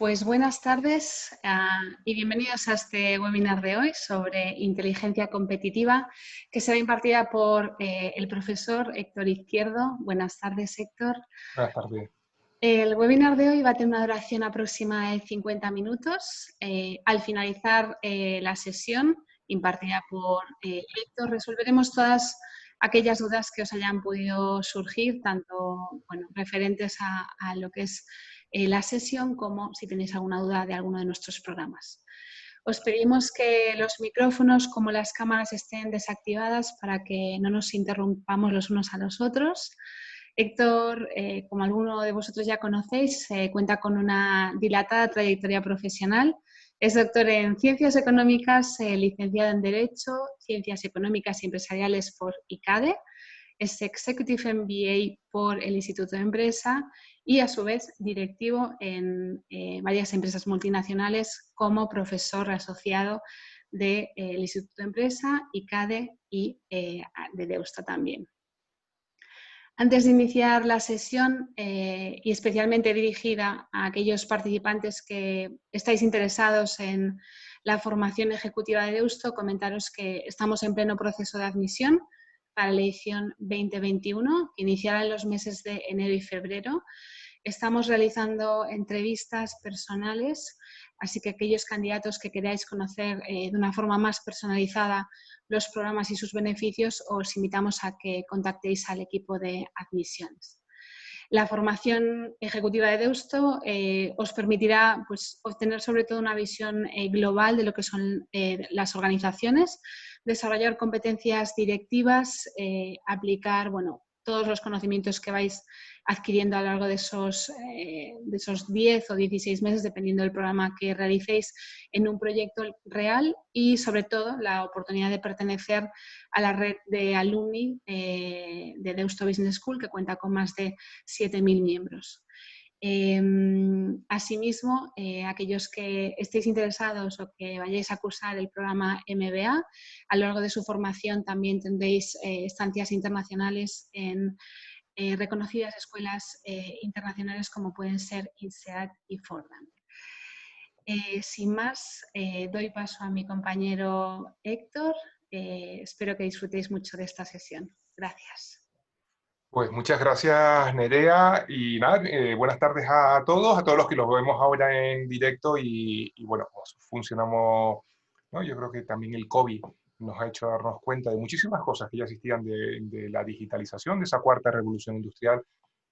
Pues buenas tardes y bienvenidos a este webinar de hoy sobre inteligencia competitiva que será impartida por el profesor Héctor Izquierdo. Buenas tardes, Héctor. Buenas tardes. El webinar de hoy va a tener una duración aproximada de 50 minutos. Al finalizar la sesión impartida por Héctor, resolveremos todas aquellas dudas que os hayan podido surgir, tanto referentes a lo que es la sesión, como si tenéis alguna duda de alguno de nuestros programas. Os pedimos que los micrófonos como las cámaras estén desactivadas para que no nos interrumpamos los unos a los otros. Héctor, como alguno de vosotros ya conocéis, cuenta con una dilatada trayectoria profesional. Es doctor en Ciencias Económicas, licenciado en Derecho, Ciencias Económicas y Empresariales por ICADE. Es Executive MBA por el Instituto de Empresa y, a su vez, directivo en varias empresas multinacionales como profesor asociado del Instituto de Empresa, ICADE y de Deusto también. Antes de iniciar la sesión, y especialmente dirigida a aquellos participantes que estáis interesados en la formación ejecutiva de Deusto, comentaros que estamos en pleno proceso de admisión para la edición 2021, que iniciará en los meses de enero y febrero. Estamos realizando entrevistas personales, así que aquellos candidatos que queráis conocer de una forma más personalizada los programas y sus beneficios, os invitamos a que contactéis al equipo de admisiones. La formación ejecutiva de Deusto os permitirá obtener sobre todo una visión global de lo que son las organizaciones, desarrollar competencias directivas, aplicar todos los conocimientos que vais adquiriendo a lo largo de esos 10 o 16 meses, dependiendo del programa que realicéis, en un proyecto real y, sobre todo, la oportunidad de pertenecer a la red de alumni de Deusto Business School, que cuenta con más de 7.000 miembros. Asimismo, aquellos que estéis interesados o que vayáis a cursar el programa MBA, a lo largo de su formación también tendréis estancias internacionales en reconocidas escuelas internacionales como pueden ser INSEAD y Fordham. Sin más, doy paso a mi compañero Héctor. Espero que disfrutéis mucho de esta sesión. Gracias. Pues muchas gracias, Nerea, y nada, buenas tardes a todos los que los vemos ahora en directo y bueno, pues funcionamos, ¿no? Yo creo que también el COVID nos ha hecho darnos cuenta de muchísimas cosas que ya existían de la digitalización, de esa cuarta revolución industrial.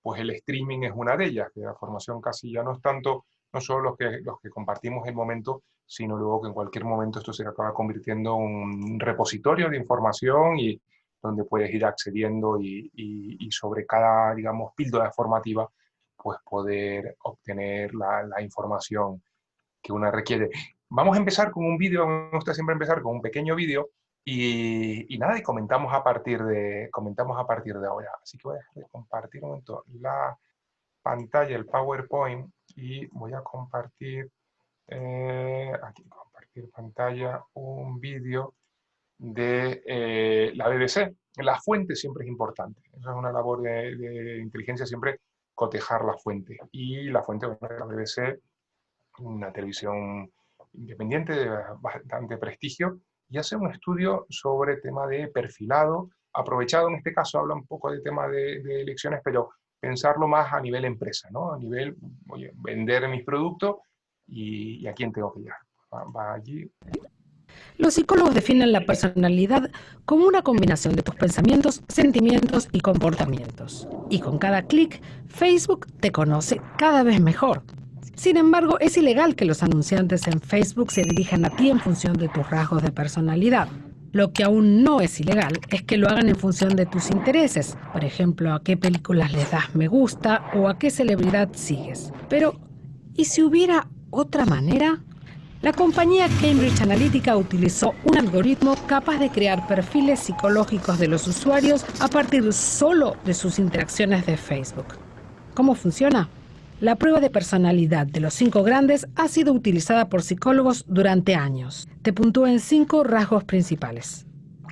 Pues el streaming es una de ellas, que la formación casi ya no es tanto, no solo los que compartimos el momento, sino luego que en cualquier momento esto se acaba convirtiendo en un repositorio de información y donde puedes ir accediendo y sobre cada, digamos, píldora formativa, pues poder obtener la información que una requiere. Vamos a empezar con un vídeo, me gusta siempre empezar con un pequeño vídeo y nada, y comentamos a partir de ahora. Así que voy a dejar de compartir un momento la pantalla, el PowerPoint, y voy a compartir, aquí, compartir pantalla, un vídeo de la BBC. La fuente siempre es importante. Esa es una labor de inteligencia, siempre cotejar la fuente. Y la fuente de la BBC, una televisión independiente de bastante prestigio, y hace un estudio sobre tema de perfilado, aprovechado en este caso, habla un poco de tema de elecciones, pero pensarlo más a nivel empresa, ¿no? A nivel, oye, vender mis productos y a quién tengo que llegar. Va allí. Los psicólogos definen la personalidad como una combinación de tus pensamientos, sentimientos y comportamientos. Y con cada clic, Facebook te conoce cada vez mejor. Sin embargo, es ilegal que los anunciantes en Facebook se dirijan a ti en función de tus rasgos de personalidad. Lo que aún no es ilegal es que lo hagan en función de tus intereses. Por ejemplo, a qué películas les das me gusta o a qué celebridad sigues. Pero, ¿y si hubiera otra manera? La compañía Cambridge Analytica utilizó un algoritmo capaz de crear perfiles psicológicos de los usuarios a partir solo de sus interacciones de Facebook. ¿Cómo funciona? La prueba de personalidad de los 5 grandes ha sido utilizada por psicólogos durante años. Te puntúa en 5 rasgos principales.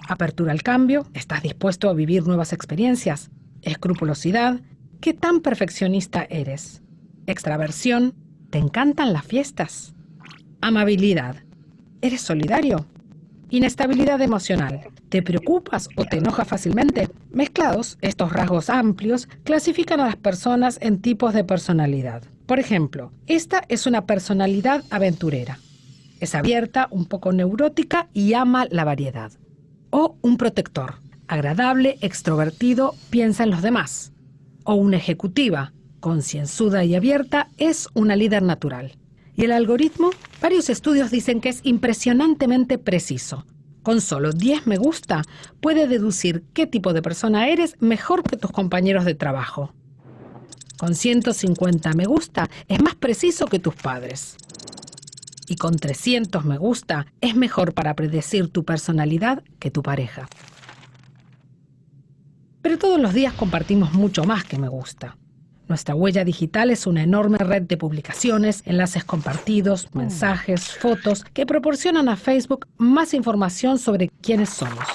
Apertura al cambio, ¿estás dispuesto a vivir nuevas experiencias? Escrupulosidad, ¿qué tan perfeccionista eres? Extraversión, ¿Te encantan las fiestas? Amabilidad. ¿Eres solidario? Inestabilidad emocional. ¿Te preocupas o te enojas fácilmente? Mezclados, estos rasgos amplios clasifican a las personas en tipos de personalidad. Por ejemplo, esta es una personalidad aventurera. Es abierta, un poco neurótica y ama la variedad. O un protector. Agradable, extrovertido, piensa en los demás. O una ejecutiva, concienzuda y abierta, es una líder natural. ¿Y el algoritmo? Varios estudios dicen que es impresionantemente preciso. Con solo 10 me gusta, puede deducir qué tipo de persona eres mejor que tus compañeros de trabajo. Con 150 me gusta, es más preciso que tus padres. Y con 300 me gusta, es mejor para predecir tu personalidad que tu pareja. Pero todos los días compartimos mucho más que me gusta. Nuestra huella digital es una enorme red de publicaciones, enlaces compartidos, mensajes, fotos que proporcionan a Facebook más información sobre quiénes somos.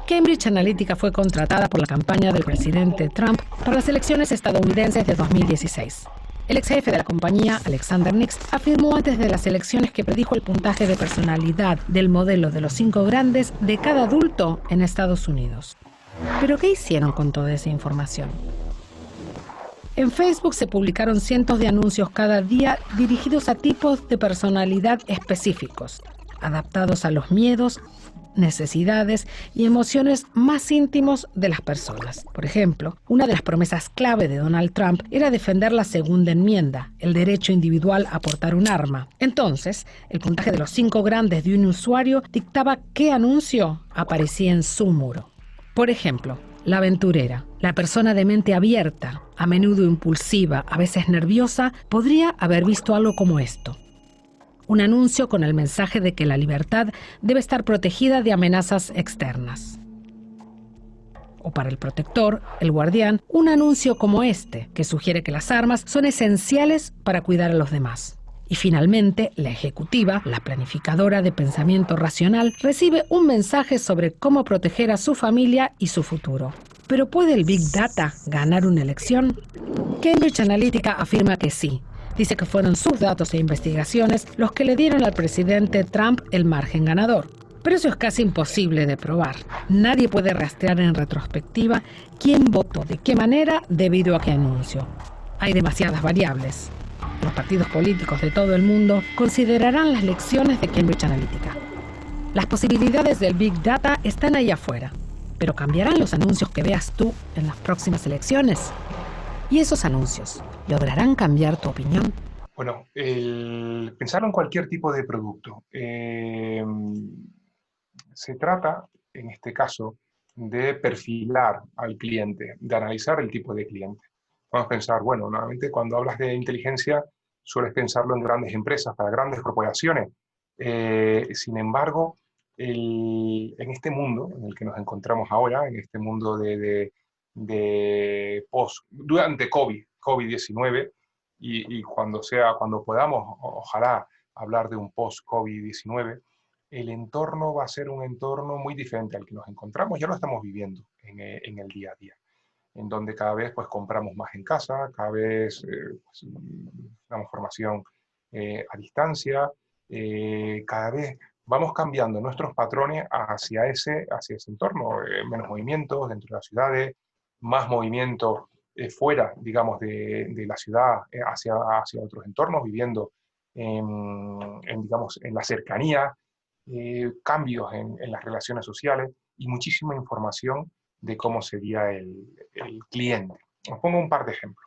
Cambridge Analytica fue contratada por la campaña del presidente Trump para las elecciones estadounidenses de 2016. El ex jefe de la compañía, Alexander Nix, afirmó antes de las elecciones que predijo el puntaje de personalidad del modelo de los 5 grandes de cada adulto en Estados Unidos. ¿Pero qué hicieron con toda esa información? En Facebook se publicaron cientos de anuncios cada día dirigidos a tipos de personalidad específicos, adaptados a los miedos, necesidades y emociones más íntimos de las personas. Por ejemplo, una de las promesas clave de Donald Trump era defender la segunda enmienda, el derecho individual a portar un arma. Entonces, el puntaje de los 5 grandes de un usuario dictaba qué anuncio aparecía en su muro. Por ejemplo, la aventurera, la persona de mente abierta, a menudo impulsiva, a veces nerviosa, podría haber visto algo como esto. Un anuncio con el mensaje de que la libertad debe estar protegida de amenazas externas. O para el protector, el guardián, un anuncio como este, que sugiere que las armas son esenciales para cuidar a los demás. Y finalmente, la ejecutiva, la planificadora de pensamiento racional, recibe un mensaje sobre cómo proteger a su familia y su futuro. ¿Pero puede el Big Data ganar una elección? Cambridge Analytica afirma que sí. Dice que fueron sus datos e investigaciones los que le dieron al presidente Trump el margen ganador. Pero eso es casi imposible de probar. Nadie puede rastrear en retrospectiva quién votó de qué manera debido a qué anuncio. Hay demasiadas variables. Los partidos políticos de todo el mundo considerarán las lecciones de Cambridge Analytica. Las posibilidades del Big Data están ahí afuera, pero ¿cambiarán los anuncios que veas tú en las próximas elecciones? ¿Y esos anuncios lograrán cambiar tu opinión? Bueno, pensar en cualquier tipo de producto. Se trata, en este caso, de perfilar al cliente, de analizar el tipo de cliente. Vamos a pensar, bueno, nuevamente cuando hablas de inteligencia sueles pensarlo en grandes empresas, para grandes corporaciones. Sin embargo, en este mundo en el que nos encontramos ahora, en este mundo durante COVID-19, y cuando podamos, ojalá, hablar de un post-COVID-19, el entorno va a ser un entorno muy diferente al que nos encontramos. Ya lo estamos viviendo en el día a día, en donde cada vez pues compramos más en casa, cada vez pues, damos formación a distancia, cada vez vamos cambiando nuestros patrones hacia ese entorno, menos movimientos dentro de las ciudades, más movimientos fuera, digamos, de la ciudad hacia otros entornos, viviendo digamos, en la cercanía, cambios en las relaciones sociales y muchísima información de cómo sería el cliente. Os pongo un par de ejemplos.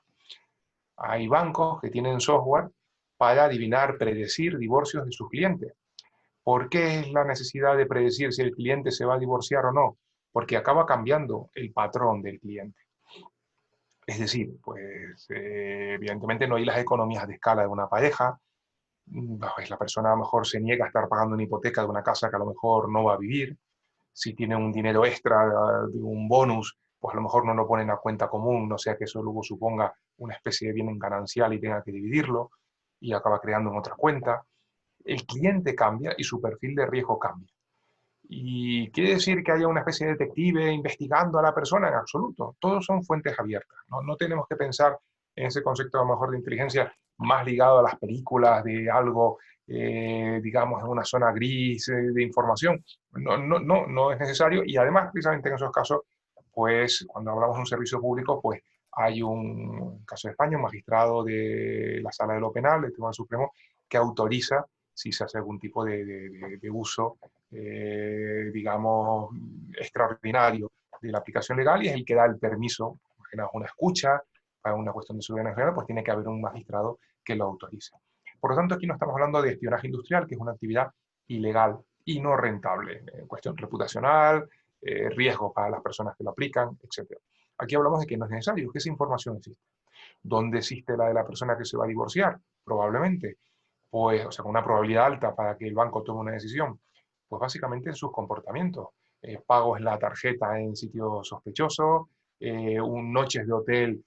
Hay bancos que tienen software para adivinar, predecir divorcios de sus clientes. ¿Por qué es la necesidad de predecir si el cliente se va a divorciar o no? Porque acaba cambiando el patrón del cliente. Es decir, pues evidentemente no hay las economías de escala de una pareja, pues la persona a lo mejor se niega a estar pagando una hipoteca de una casa que a lo mejor no va a vivir. Si tiene un dinero extra de un bonus, pues a lo mejor no lo pone en la cuenta común, no sea que eso luego suponga una especie de bien ganancial y tenga que dividirlo y acaba creando en otra cuenta. El cliente cambia y su perfil de riesgo cambia. ¿Y quiere decir que haya una especie de detective investigando a la persona? En absoluto. Todos son fuentes abiertas. No tenemos que pensar en ese concepto a lo mejor de inteligencia más ligado a las películas de algo, digamos, en una zona gris de información. No es necesario, y además, precisamente en esos casos, pues cuando hablamos de un servicio público, pues hay un caso de España, un magistrado de la Sala de lo Penal, del Tribunal Supremo, que autoriza si se hace algún tipo de uso, digamos, extraordinario de la aplicación legal, y es el que da el permiso, imaginaos una escucha, para una cuestión de seguridad nacional, pues tiene que haber un magistrado que lo autorice. Por lo tanto, aquí no estamos hablando de espionaje industrial, que es una actividad ilegal y no rentable, cuestión reputacional, riesgo para las personas que lo aplican, etc. Aquí hablamos de que no es necesario, que esa información existe. ¿Dónde existe la de la persona que se va a divorciar? Probablemente. Pues, o sea, con una probabilidad alta para que el banco tome una decisión. Pues básicamente en sus comportamientos. Pagos en la tarjeta en sitios sospechosos, noches de hotel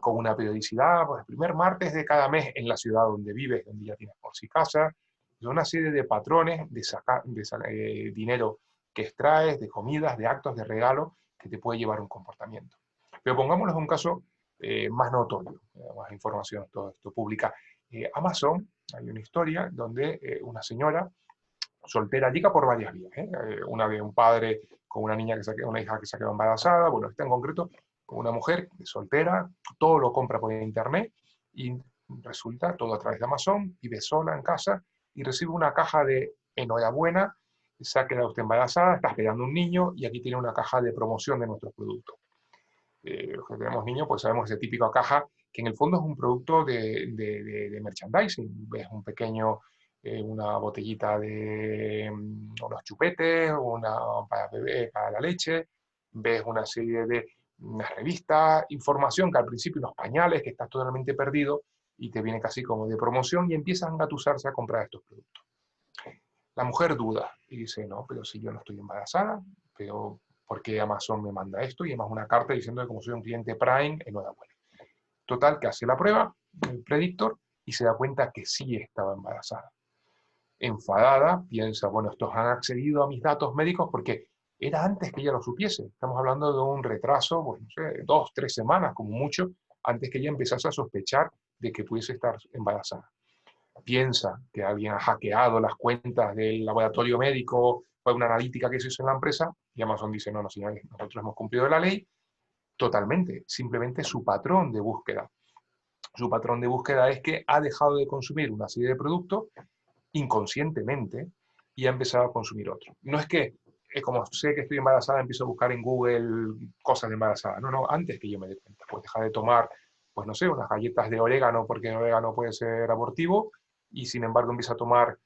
con una periodicidad, pues el primer martes de cada mes en la ciudad donde vives, donde ya tienes por si casa. Es una serie de patrones de sacar dinero que extraes, de comidas, de actos, de regalo, que te puede llevar a un comportamiento. Pero pongámoslo en un caso más notorio, más información, todo esto pública. Amazon, hay una historia donde una señora soltera llega por varias vías. Una de un padre con una niña una hija que se ha quedado embarazada, bueno, esta en concreto, una mujer soltera, todo lo compra por internet y resulta todo a través de Amazon, vive sola en casa y recibe una caja de enhorabuena, se ha quedado usted embarazada, está esperando un niño y aquí tiene una caja de promoción de nuestros productos. Los que tenemos niños, pues sabemos esa típica caja que en el fondo es un producto de merchandising. Ves un pequeño, una botellita de unos chupetes, una para bebé, para la leche, ves una serie de unas revistas, información que al principio unos pañales, que estás totalmente perdido y te viene casi como de promoción y empiezas a engatusarse a comprar estos productos. La mujer duda y dice, no, pero si yo no estoy embarazada, pero ¿por qué Amazon me manda esto? Y además una carta diciendo que como soy un cliente Prime, enhorabuena. Total, que hace la prueba, el predictor, y se da cuenta que sí estaba embarazada. Enfadada, piensa, bueno, estos han accedido a mis datos médicos porque era antes que ella lo supiese. Estamos hablando de un retraso, pues no sé, 2, 3 semanas como mucho, antes que ella empezase a sospechar de que pudiese estar embarazada. Piensa que alguien ha hackeado las cuentas del laboratorio médico, fue una analítica que se hizo en la empresa, y Amazon dice, no, señores, nosotros hemos cumplido la ley totalmente, simplemente su patrón de búsqueda. Su patrón de búsqueda es que ha dejado de consumir una serie de productos inconscientemente y ha empezado a consumir otro. No es que, como sé que estoy embarazada, empiezo a buscar en Google cosas de embarazada. No, antes que yo me dé cuenta, pues deja de tomar, pues no sé, unas galletas de orégano, porque el orégano puede ser abortivo, y sin embargo empieza a tomar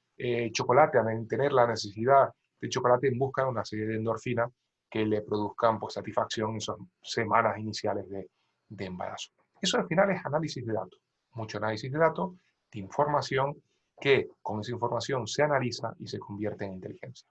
chocolate, a tener la necesidad de chocolate en busca de una serie de endorfinas que le produzcan pues, satisfacción en esas semanas iniciales de embarazo. Eso al final es análisis de datos, mucho análisis de datos, de información, que con esa información se analiza y se convierte en inteligencia.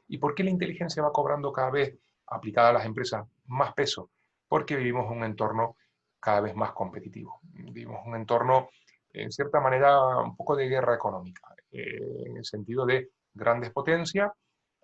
¿Y por qué la inteligencia va cobrando cada vez, aplicada a las empresas, más peso? Porque vivimos en un entorno cada vez más competitivo. Vivimos un entorno, en cierta manera, un poco de guerra económica, en el sentido de grandes potencias.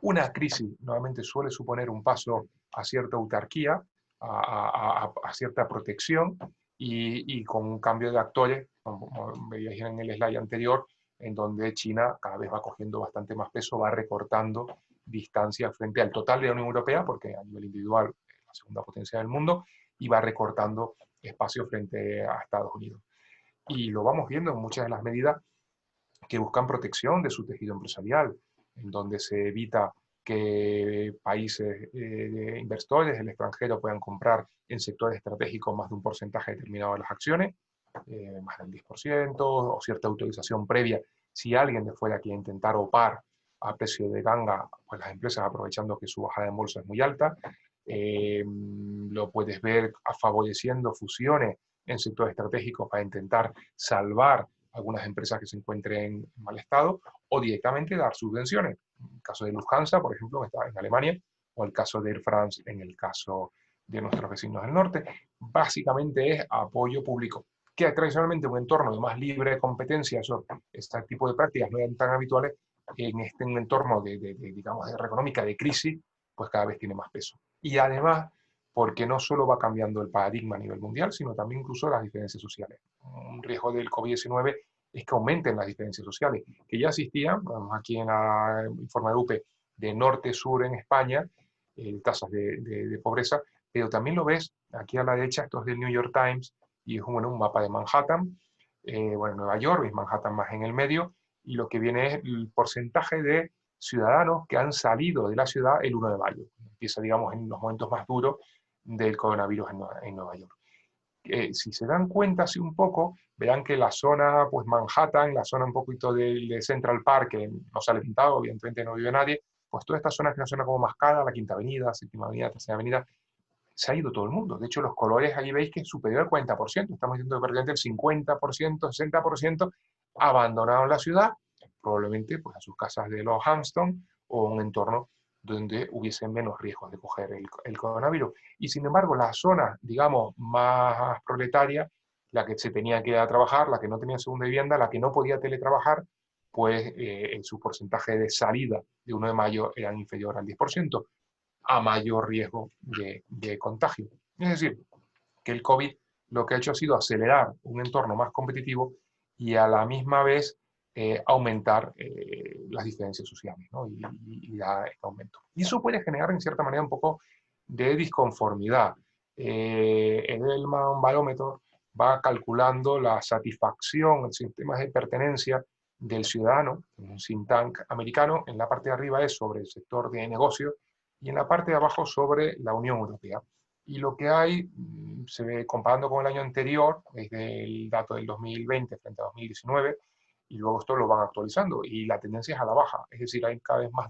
Una crisis normalmente suele suponer un paso a cierta autarquía, a cierta protección, y con un cambio de actores, como veíais en el slide anterior, en donde China cada vez va cogiendo bastante más peso, va recortando distancia frente al total de la Unión Europea, porque a nivel individual es la segunda potencia del mundo, y va recortando espacio frente a Estados Unidos. Y lo vamos viendo en muchas de las medidas que buscan protección de su tejido empresarial, en donde se evita que países inversores del extranjero puedan comprar en sectores estratégicos más de un porcentaje determinado de las acciones, más del 10%, o cierta autorización previa. Si alguien de fuera quiere intentar opar a precio de ganga, pues las empresas aprovechando que su bajada en bolsa es muy alta, lo puedes ver favoreciendo fusiones en sectores estratégicos para intentar salvar algunas empresas que se encuentren en mal estado, o directamente dar subvenciones. En el caso de Lufthansa, por ejemplo, que está en Alemania, o el caso de Air France en el caso de nuestros vecinos del norte. Básicamente es apoyo público, que tradicionalmente un entorno de más libre competencia, este tipo de prácticas no eran tan habituales, en este entorno digamos, de guerra económica, de crisis, pues cada vez tiene más peso. Y además, porque no solo va cambiando el paradigma a nivel mundial, sino también incluso las diferencias sociales. Un riesgo del COVID-19 es que aumenten las diferencias sociales, que ya existían, vamos aquí en la informe de UPE, de norte-sur en España, tasas de pobreza, pero también lo ves aquí a la derecha, esto es del New York Times, y es un mapa de Manhattan, Nueva York, es Manhattan más en el medio, y lo que viene es el porcentaje de ciudadanos que han salido de la ciudad el 1 de mayo. Empieza, digamos, en los momentos más duros del coronavirus en Nueva York. Si se dan cuenta así un poco, verán que la zona, pues Manhattan, la zona un poquito de Central Park, que no sale pintado, evidentemente no vive nadie, pues toda esta zona que es una zona como más cara, la Quinta Avenida, Séptima Avenida, Tercera Avenida, se ha ido todo el mundo. De hecho, los colores ahí veis que es superior al 40%. Estamos diciendo que prácticamente el 50%, 60% abandonaron la ciudad, probablemente pues, a sus casas de los Hamptons o un entorno donde hubiese menos riesgos de coger el coronavirus. Y sin embargo, la zona, digamos, más proletaria, la que se tenía que ir a trabajar, la que no tenía segunda vivienda, la que no podía teletrabajar, pues su porcentaje de salida de 1 de mayo era inferior al 10%, a mayor riesgo de contagio. Es decir, que el COVID lo que ha hecho ha sido acelerar un entorno más competitivo y a la misma vez aumentar las diferencias sociales, ¿no? y da este aumento. Y eso puede generar, en cierta manera, un poco de disconformidad. El Edelman Barómetro va calculando la satisfacción en sistemas de pertenencia del ciudadano, un think tank americano. En la parte de arriba es sobre el sector de negocio y en la parte de abajo sobre la Unión Europea. Y lo que hay, se ve comparando con el año anterior, es el dato del 2020 frente a 2019, y luego esto lo van actualizando, y la tendencia es a la baja, es decir, hay cada vez más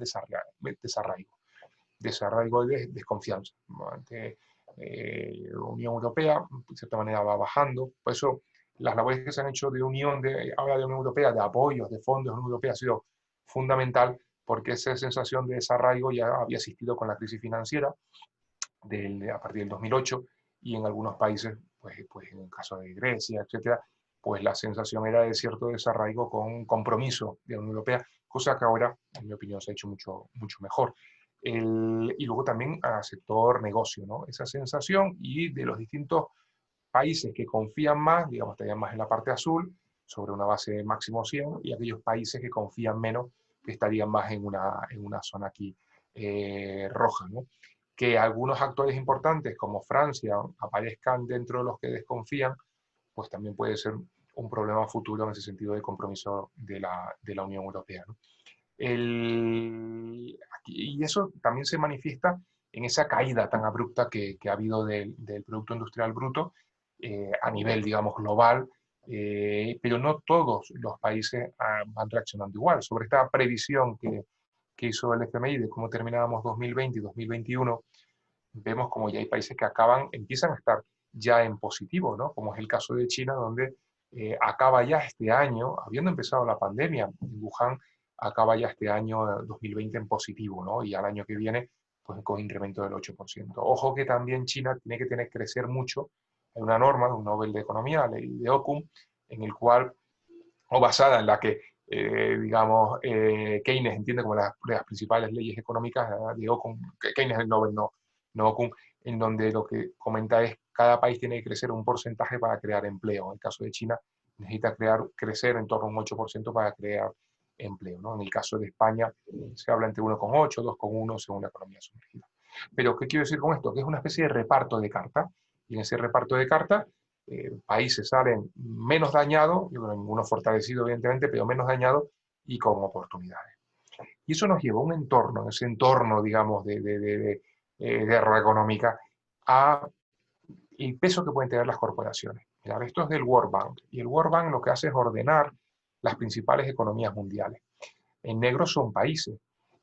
desarraigo y desconfianza. Ante Unión Europea, de cierta manera, va bajando, por eso las labores que se han hecho de unión, ahora de Unión Europea, de apoyos, de fondos de Unión Europea, ha sido fundamental, porque esa sensación de desarraigo ya había existido con la crisis financiera, a partir del 2008, y en algunos países, pues en el caso de Grecia, etcétera, pues la sensación era de cierto desarraigo con compromiso de la Unión Europea, cosa que ahora, en mi opinión, se ha hecho mucho, mucho mejor. Y luego también al sector negocio, ¿no? Esa sensación, y de los distintos países que confían más, digamos, estarían más en la parte azul, sobre una base máximo 100, y aquellos países que confían menos, que estarían más en una zona aquí roja, ¿no? Que algunos actores importantes como Francia aparezcan dentro de los que desconfían, pues también puede ser un problema futuro en ese sentido de compromiso de la Unión Europea, ¿no? Y eso también se manifiesta en esa caída tan abrupta que ha habido del Producto Industrial Bruto a nivel, digamos, global, pero no todos los países van reaccionando igual. Sobre esta previsión que hizo el FMI de cómo terminábamos 2020 y 2021, vemos como ya hay países que empiezan a estar ya en positivo, ¿no? Como es el caso de China, donde acaba ya este año, habiendo empezado la pandemia en Wuhan, acaba ya este año 2020 en positivo, ¿no? Y al año que viene, pues con incremento del 8%. Ojo que también China tiene que crecer mucho. Hay una norma de un Nobel de Economía, la ley de Occam, en el cual, o basada en la que, digamos, Keynes entiende como las principales leyes económicas de Occam. Keynes es el Nobel, no Occam, en donde lo que comenta es cada país tiene que crecer un porcentaje para crear empleo. En el caso de China, necesita crecer en torno a un 8% para crear empleo, ¿no? En el caso de España se habla entre 1,8, 2,1 según la economía sumergida. Pero, ¿qué quiero decir con esto? Que es una especie de reparto de cartas, y en ese reparto de cartas, países salen menos dañados, ninguno fortalecido evidentemente, pero menos dañados y con oportunidades. Y eso nos lleva a un entorno, en ese entorno, digamos, de guerra económica, a el peso que pueden tener las corporaciones. Mirad, esto es del World Bank, y el World Bank lo que hace es ordenar las principales economías mundiales. En negro son países,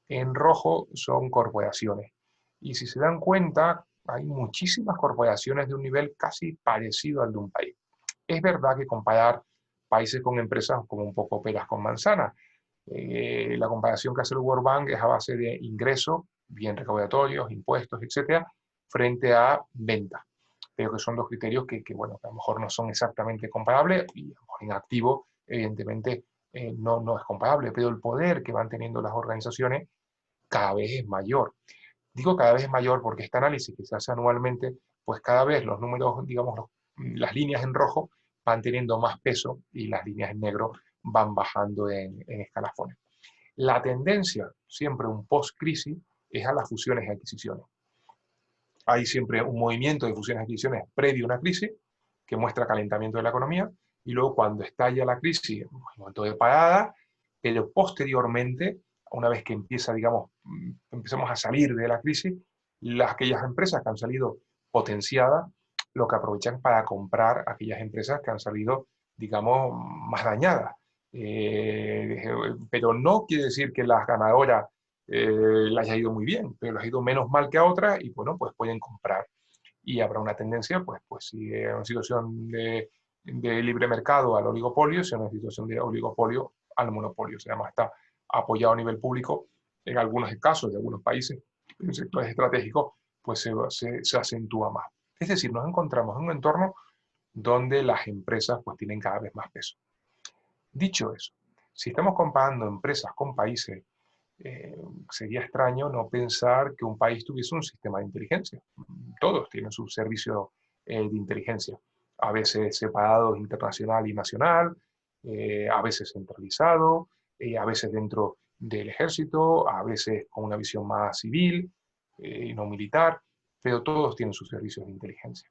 en rojo son corporaciones. Y si se dan cuenta, hay muchísimas corporaciones de un nivel casi parecido al de un país. Es verdad que comparar países con empresas como un poco peras con manzanas. La comparación que hace el World Bank es a base de ingresos, bien recaudatorios, impuestos, etcétera, frente a venta. Pero que son dos criterios que bueno, que a lo mejor no son exactamente comparables, y a lo mejor en activo, evidentemente, no es comparable, pero el poder que van teniendo las organizaciones cada vez es mayor. Digo cada vez mayor porque este análisis que se hace anualmente, pues cada vez los números, digamos, las líneas en rojo van teniendo más peso y las líneas en negro van bajando en escalafones. La tendencia, siempre un post-crisis, es a las fusiones y adquisiciones. Hay siempre un movimiento de fusiones y adquisiciones previo a una crisis que muestra calentamiento de la economía, y luego cuando estalla la crisis, un momento de parada, pero posteriormente, una vez que empieza, digamos, empezamos a salir de la crisis, aquellas empresas que han salido potenciadas, lo que aprovechan para comprar aquellas empresas que han salido, digamos, más dañadas. Pero no quiere decir que las ganadoras les haya ido muy bien, pero les ha ido menos mal que a otras y bueno, pues pueden comprar. Y habrá una tendencia, pues si es una situación de libre mercado al oligopolio, si es una situación de oligopolio al monopolio. Se llama, está apoyado a nivel público en algunos casos de algunos países, en sectores estratégicos, pues se acentúa más. Es decir, nos encontramos en un entorno donde las empresas pues tienen cada vez más peso. Dicho eso, si estamos comparando empresas con países, sería extraño no pensar que un país tuviese un sistema de inteligencia. Todos tienen su servicio de inteligencia, a veces separados internacional y nacional, a veces centralizado, a veces dentro del ejército, a veces con una visión más civil y no militar, pero todos tienen sus servicios de inteligencia.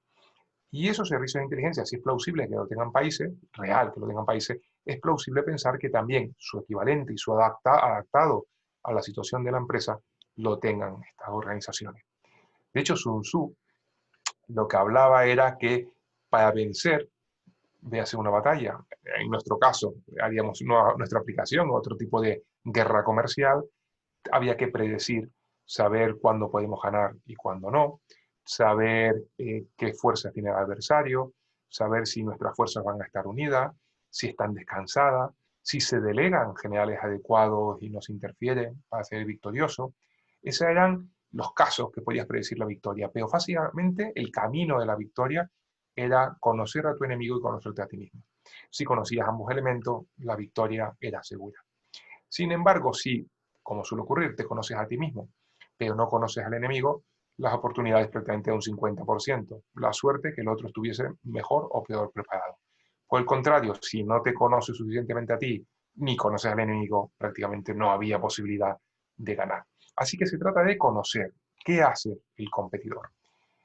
Y esos servicios de inteligencia, si es plausible que lo tengan países, real que lo tengan países, es plausible pensar que también su equivalente y su adaptado a la situación de la empresa lo tengan estas organizaciones. De hecho, Sun Tzu lo que hablaba era que para vencer, véase una batalla, en nuestro caso, haríamos nuestra aplicación o otro tipo de guerra comercial, había que predecir, saber cuándo podemos ganar y cuándo no, saber qué fuerzas tiene el adversario, saber si nuestras fuerzas van a estar unidas, si están descansadas, si se delegan generales adecuados y nos interfieren para ser victorioso. Esos eran los casos que podías predecir la victoria, pero básicamente el camino de la victoria era conocer a tu enemigo y conocerte a ti mismo. Si conocías ambos elementos, la victoria era segura. Sin embargo, si, como suele ocurrir, te conoces a ti mismo, pero no conoces al enemigo, las oportunidades prácticamente de un 50%. La suerte que el otro estuviese mejor o peor preparado. Por el contrario, si no te conoces suficientemente a ti, ni conoces al enemigo, prácticamente no había posibilidad de ganar. Así que se trata de conocer qué hace el competidor.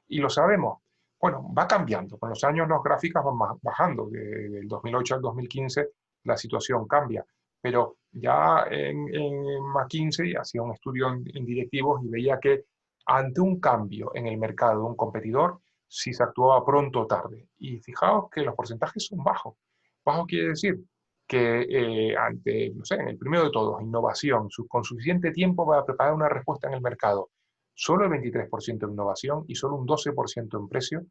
Y lo sabemos. Bueno, va cambiando. Con los años las gráficas van bajando. Del 2008 al 2015 la situación cambia. Pero ya en McKinsey hacía un estudio en directivos y veía que ante un cambio en el mercado de un competidor, si se actuaba pronto o tarde. Y fijaos que los porcentajes son bajos. Bajo quiere decir que ante, no sé, en el primero de todos, innovación, con suficiente tiempo para preparar una respuesta en el mercado, solo el 23% en innovación y solo un 12% en precio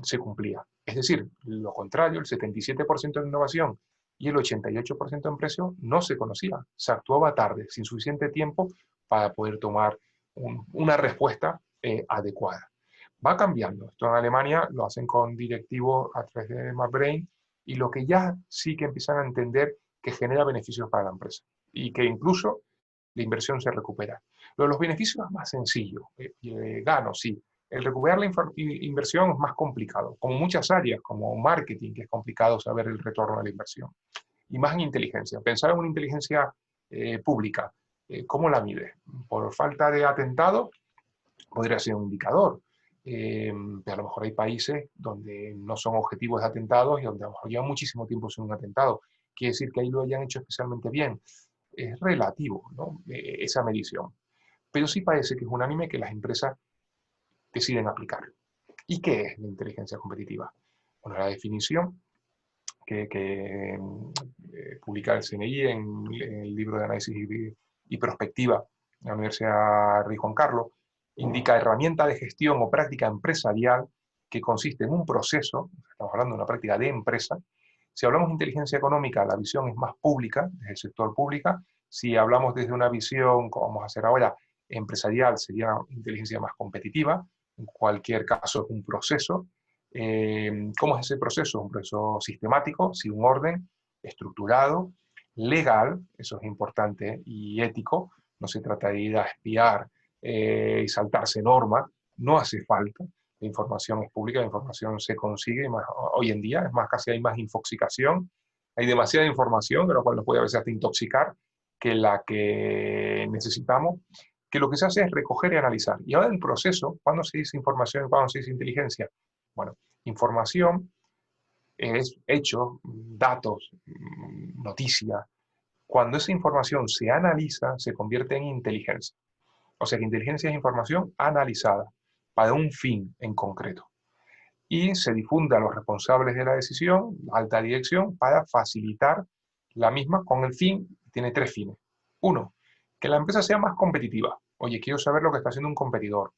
se cumplía. Es decir, lo contrario, el 77% en innovación y el 88% en precio no se conocía. Se actuaba tarde, sin suficiente tiempo para poder tomar una respuesta adecuada. Va cambiando. Esto en Alemania lo hacen con directivos a través de McBrain y lo que ya sí que empiezan a entender que genera beneficios para la empresa y que incluso la inversión se recupera. Los beneficios es más sencillo, gano, sí. El recuperar la inversión es más complicado, como muchas áreas, como marketing, que es complicado saber el retorno de la inversión. Y más en inteligencia. Pensar en una inteligencia pública, ¿cómo la mide? Por falta de atentado, podría ser un indicador. Pero a lo mejor hay países donde no son objetivos de atentados y donde a lo mejor lleva muchísimo tiempo sin un atentado. Quiere decir que ahí lo hayan hecho especialmente bien. Es relativo, ¿no? Esa medición. Pero sí parece que es unánime que las empresas deciden aplicar. ¿Y qué es la inteligencia competitiva? Bueno, la definición que publica el CNI en el libro de análisis y perspectiva de la Universidad Rey Juan Carlos, indica herramienta de gestión o práctica empresarial que consiste en un proceso, estamos hablando de una práctica de empresa. Si hablamos de inteligencia económica, la visión es más pública, desde el sector público. Si hablamos desde una visión, como vamos a hacer ahora, empresarial, sería inteligencia más competitiva. En cualquier caso es un proceso. ¿Cómo es ese proceso? Un proceso sistemático, sin un orden, estructurado, legal, eso es importante, y ético. No se trata de ir a espiar y saltarse normas. No hace falta. La información es pública, la información se consigue. Más, hoy en día, es más, casi hay más infoxicación. Hay demasiada información, lo cual nos puede a veces hasta intoxicar, que la que necesitamos. Que lo que se hace es recoger y analizar. Y ahora el proceso, ¿cuándo se dice información y cuándo se dice inteligencia? Bueno, información es hechos, datos, noticias. Cuando esa información se analiza, se convierte en inteligencia. O sea que inteligencia es información analizada para un fin en concreto. Y se difunde a los responsables de la decisión, alta dirección, para facilitar la misma con el fin, tiene 3 fines. 1, que la empresa sea más competitiva. Oye, quiero saber lo que está haciendo un competidor.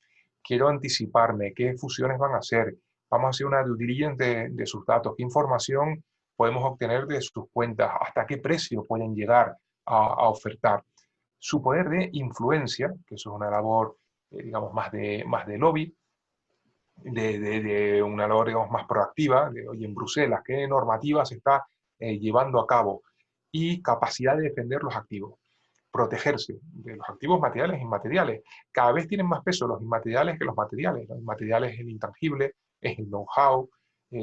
Quiero anticiparme, qué fusiones van a hacer. Vamos a hacer una due diligence de sus datos, qué información podemos obtener de sus cuentas, hasta qué precio pueden llegar a ofertar. Su poder de influencia, que eso es una labor, digamos, más de lobby, de una labor, digamos, más proactiva, de hoy en Bruselas, qué normativa se está llevando a cabo, y capacidad de defender los activos, protegerse de los activos materiales e inmateriales. Cada vez tienen más peso los inmateriales que los materiales. Los inmateriales es el intangible, es el know-how,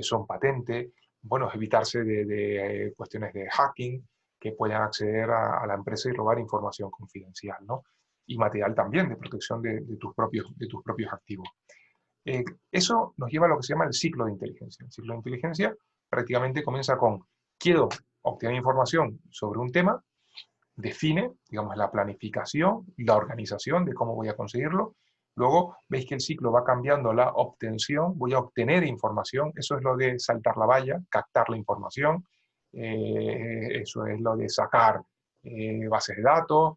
son patentes, bueno, es evitarse de cuestiones de hacking, que puedan acceder a la empresa y robar información confidencial, ¿no? Y material también, de protección de tus propios activos. Eso nos lleva a lo que se llama el ciclo de inteligencia. El ciclo de inteligencia prácticamente comienza con: quiero obtener información sobre un tema, define, digamos, la planificación y la organización de cómo voy a conseguirlo. Luego veis que el ciclo va cambiando la obtención, voy a obtener información, eso es lo de saltar la valla, captar la información, eso es lo de sacar bases de datos,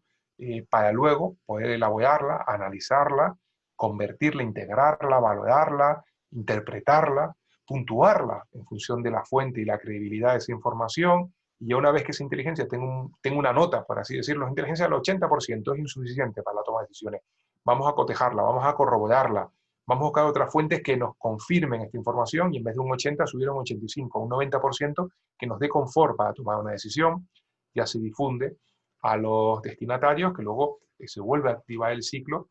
para luego poder elaborarla, analizarla, convertirla, integrarla, valorarla, interpretarla, puntuarla en función de la fuente y la credibilidad de esa información. Y ya una vez que esa inteligencia tengo una nota, por así decirlo, la inteligencia del 80% es insuficiente para la toma de decisiones. Vamos a cotejarla, vamos a corroborarla, vamos a buscar otras fuentes que nos confirmen esta información y en vez de un 80 subir a un 85, un 90% que nos dé confort para tomar una decisión. Ya se difunde a los destinatarios, que luego se vuelve a activar el ciclo,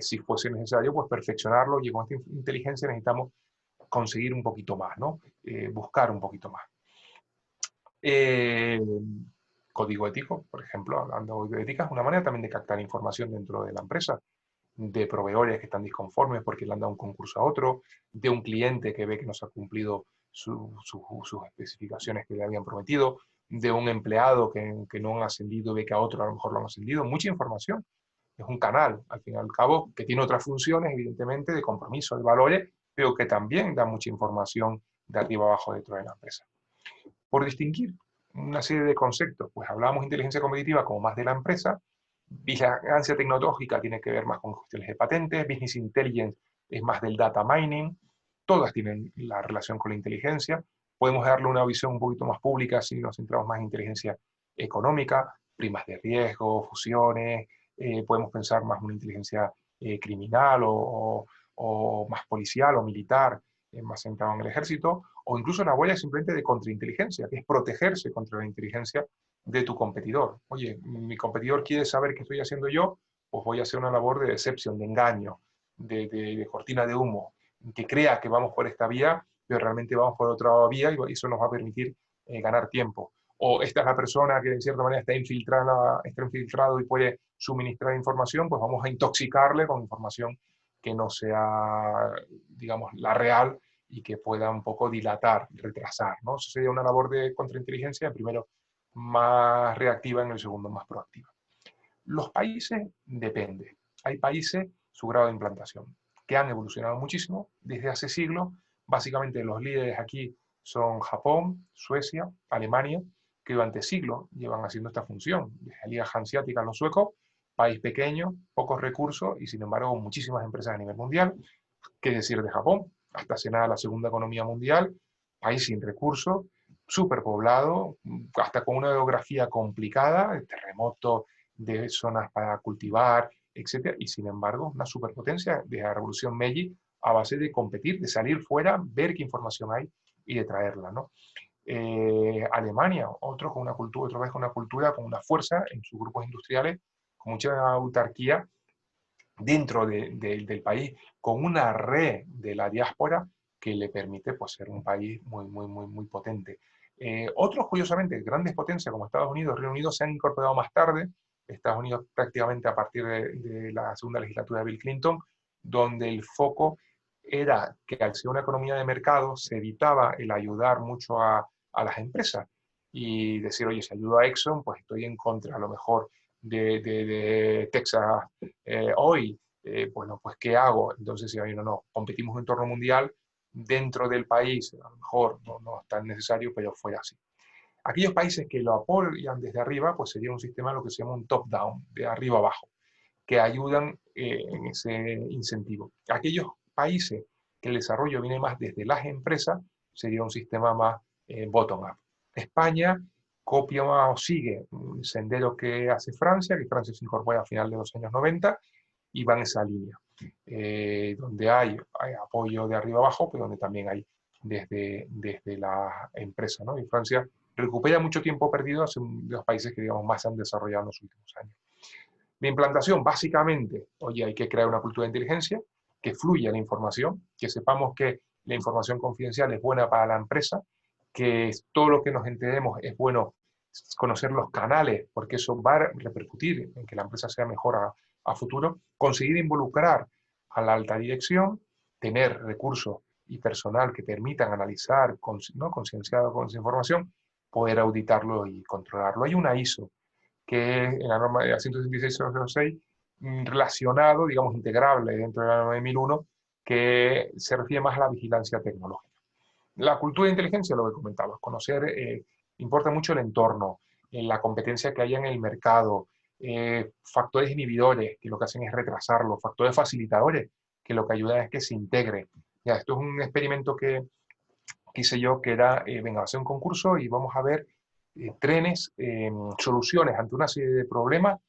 si fuese necesario, pues perfeccionarlo, y con esta inteligencia necesitamos conseguir un poquito más, ¿no? Buscar un poquito más. Código ético, por ejemplo, hablando de ética, es una manera también de captar información dentro de la empresa, de proveedores que están disconformes porque le han dado un concurso a otro, de un cliente que ve que no se ha cumplido sus especificaciones que le habían prometido, de un empleado que no han ascendido, ve que a otro a lo mejor lo han ascendido. Mucha información. Es un canal, al fin y al cabo, que tiene otras funciones, evidentemente, de compromiso, de valores, pero que también da mucha información de arriba abajo dentro de la empresa. Por distinguir una serie de conceptos, pues hablamos de inteligencia competitiva como más de la empresa, vigilancia tecnológica tiene que ver más con cuestiones de patentes, business intelligence es más del data mining, todas tienen la relación con la inteligencia. Podemos darle una visión un poquito más pública si nos centramos más en inteligencia económica, primas de riesgo, fusiones, podemos pensar más en una inteligencia criminal o más policial o militar, más centrado en el ejército, o incluso la huella simplemente de contrainteligencia, que es protegerse contra la inteligencia de tu competidor. Oye, mi competidor quiere saber qué estoy haciendo yo, pues voy a hacer una labor de decepción, de engaño, de cortina de humo, que crea que vamos por esta vía, pero realmente vamos por otra vía, y eso nos va a permitir ganar tiempo. O esta es la persona que de cierta manera está infiltrado y puede suministrar información, pues vamos a intoxicarle con información que no sea, digamos, la real y que pueda un poco dilatar, retrasar, ¿no? Eso sería una labor de contrainteligencia, primero más reactiva, en el segundo más proactiva. Los países, depende. Hay países, su grado de implantación, que han evolucionado muchísimo desde hace siglos. Básicamente los líderes aquí son Japón, Suecia, Alemania, que durante siglos llevan haciendo esta función. Desde la Liga Hanseática, los suecos, país pequeño, pocos recursos y sin embargo muchísimas empresas a nivel mundial. ¿Qué decir de Japón? Hasta hace nada la segunda economía mundial, país sin recursos, superpoblado, hasta con una geografía complicada, terremotos, de zonas para cultivar, etc. Y sin embargo, una superpotencia de la revolución Meiji a base de competir, de salir fuera, ver qué información hay y de traerla, ¿no? Alemania, otra vez con una cultura, con una fuerza en sus grupos industriales, con mucha autarquía dentro del país, con una red de la diáspora que le permite pues, ser un país muy potente. Otros, curiosamente, grandes potencias como Estados Unidos, Reino Unido, se han incorporado más tarde. Estados Unidos prácticamente a partir de la segunda legislatura de Bill Clinton, donde el foco era que al ser una economía de mercado se evitaba el ayudar mucho a las empresas y decir, oye, si ayudo a Exxon, pues estoy en contra a lo mejor de Texas Oil. Bueno, pues ¿qué hago? Entonces, si no, competimos en un entorno mundial, dentro del país, a lo mejor no es tan necesario, pero fuera así. Aquellos países que lo apoyan desde arriba, pues sería un sistema lo que se llama un top-down, de arriba abajo, que ayudan en ese incentivo. Aquellos países que el desarrollo viene más desde las empresas, sería un sistema más bottom-up. España copia o sigue un sendero que hace Francia, que Francia se incorpora a final de los años 90 y va en esa línea, donde hay apoyo de arriba abajo, pero donde también hay desde la empresa, ¿no? Y Francia recupera mucho tiempo perdido, es uno de los países que digamos, más han desarrollado en los últimos años. De implantación, básicamente, oye, hay que crear una cultura de inteligencia, que fluya la información, que sepamos que la información confidencial es buena para la empresa, que todo lo que nos enteremos es bueno conocer los canales, porque eso va a repercutir en que la empresa sea mejor a futuro, conseguir involucrar a la alta dirección, tener recursos y personal que permitan analizar, ¿no? Concienciado con esa información, poder auditarlo y controlarlo. Hay una ISO que es en la norma de la 166.06, relacionado, digamos, integrable dentro de la norma de 1001, que se refiere más a la vigilancia tecnológica. La cultura de inteligencia, lo que comentabas, conocer, importa mucho el entorno, la competencia que haya en el mercado, factores inhibidores, que lo que hacen es retrasarlo, factores facilitadores, que lo que ayudan es que se integre. Ya, esto es un experimento que hice yo, que era, venga, a hacer un concurso y vamos a ver trenes, soluciones ante una serie de problemas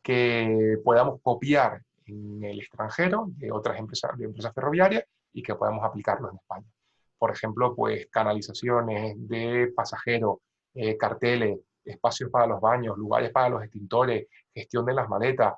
que podamos copiar en el extranjero de otras empresas ferroviarias y que podamos aplicarlo en España. Por ejemplo, pues canalizaciones de pasajeros, carteles, espacios para los baños, lugares para los extintores, gestión de las maletas,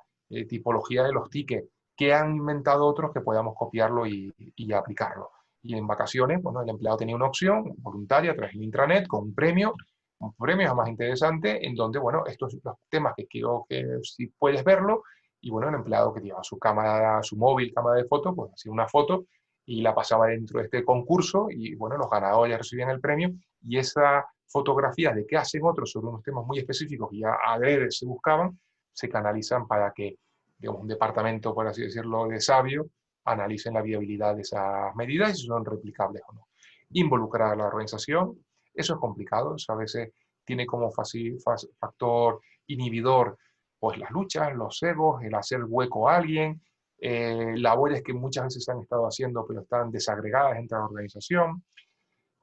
tipología de los tickets, que han inventado otros que podamos copiarlo y aplicarlo. Y en vacaciones, bueno, el empleado tenía una opción voluntaria a través del intranet con un premio más interesante, en donde, bueno, estos son los temas que quiero que si puedes verlo, y bueno, el empleado que lleva su cámara, su móvil, cámara de foto, pues hacía una foto y la pasaba dentro de este concurso, y bueno, los ganadores recibían el premio, y esa fotografía de qué hacen otros sobre unos temas muy específicos que ya a ver se buscaban, se canalizan para que, digamos, un departamento, por así decirlo, de sabio, analicen la viabilidad de esas medidas y si son replicables o no. Involucrar a la organización, eso es complicado, eso a veces tiene como factor inhibidor pues las luchas, los egos, el hacer hueco a alguien, labores que muchas veces se han estado haciendo pero están desagregadas entre la organización,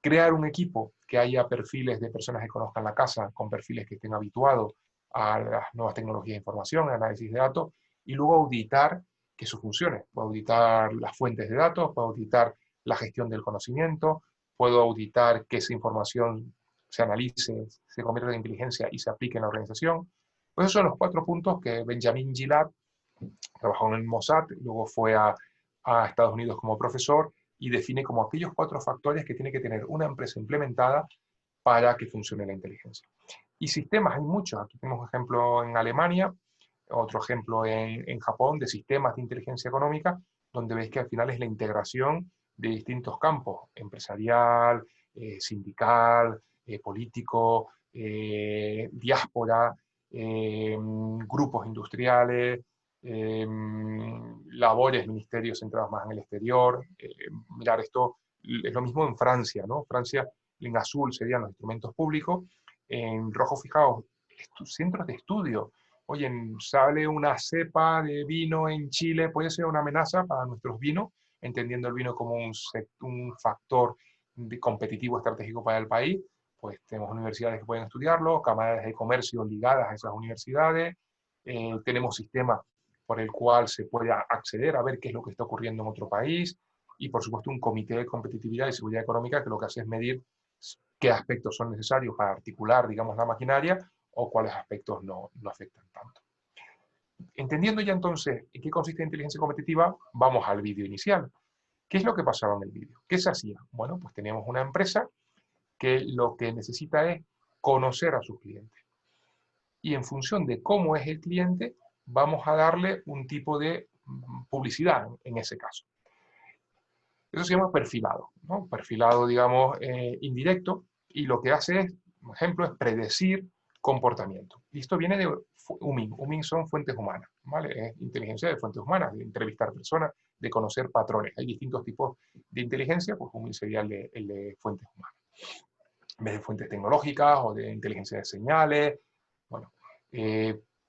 crear un equipo que haya perfiles de personas que conozcan la casa, con perfiles que estén habituados a las nuevas tecnologías de información, análisis de datos, y luego auditar que eso funcione. Puedo auditar las fuentes de datos, puedo auditar la gestión del conocimiento, puedo auditar que esa información se analice, se convierta en inteligencia y se aplique en la organización. Pues esos son los 4 puntos que Benjamin Gilad trabajó en el Mossad, luego fue a Estados Unidos como profesor y define como aquellos 4 factores que tiene que tener una empresa implementada para que funcione la inteligencia. Y sistemas hay muchos. Aquí tenemos un ejemplo en Alemania, otro ejemplo en Japón de sistemas de inteligencia económica, donde veis que al final es la integración de distintos campos, empresarial, sindical, político, diáspora, grupos industriales, labores, ministerios centrados más en el exterior. Mirar, esto es lo mismo en Francia, ¿no? Francia, en azul serían los instrumentos públicos, en rojo, fijaos, centros de estudio. Oye, sale una cepa de vino en Chile, puede ser una amenaza para nuestros vinos, entendiendo el vino como un factor competitivo estratégico para el país. Pues tenemos universidades que pueden estudiarlo, cámaras de comercio ligadas a esas universidades, tenemos sistemas por el cual se puede acceder a ver qué es lo que está ocurriendo en otro país, y por supuesto un comité de competitividad y seguridad económica que lo que hace es medir qué aspectos son necesarios para articular, digamos, la maquinaria o cuáles aspectos no afectan tanto. Entendiendo ya entonces en qué consiste la inteligencia competitiva, vamos al vídeo inicial. ¿Qué es lo que pasaba en el vídeo? ¿Qué se hacía? Bueno, pues teníamos una empresa que lo que necesita es conocer a sus clientes. Y en función de cómo es el cliente, vamos a darle un tipo de publicidad en ese caso. Eso se llama perfilado, ¿no? Perfilado, digamos, indirecto, y lo que hace es, por ejemplo, es predecir comportamiento. Y esto viene de UMIN. UMIN son fuentes humanas, ¿vale? Es inteligencia de fuentes humanas, de entrevistar personas, de conocer patrones. Hay distintos tipos de inteligencia, pues UMIN sería el de fuentes humanas. En vez de fuentes tecnológicas o de inteligencia de señales. Bueno,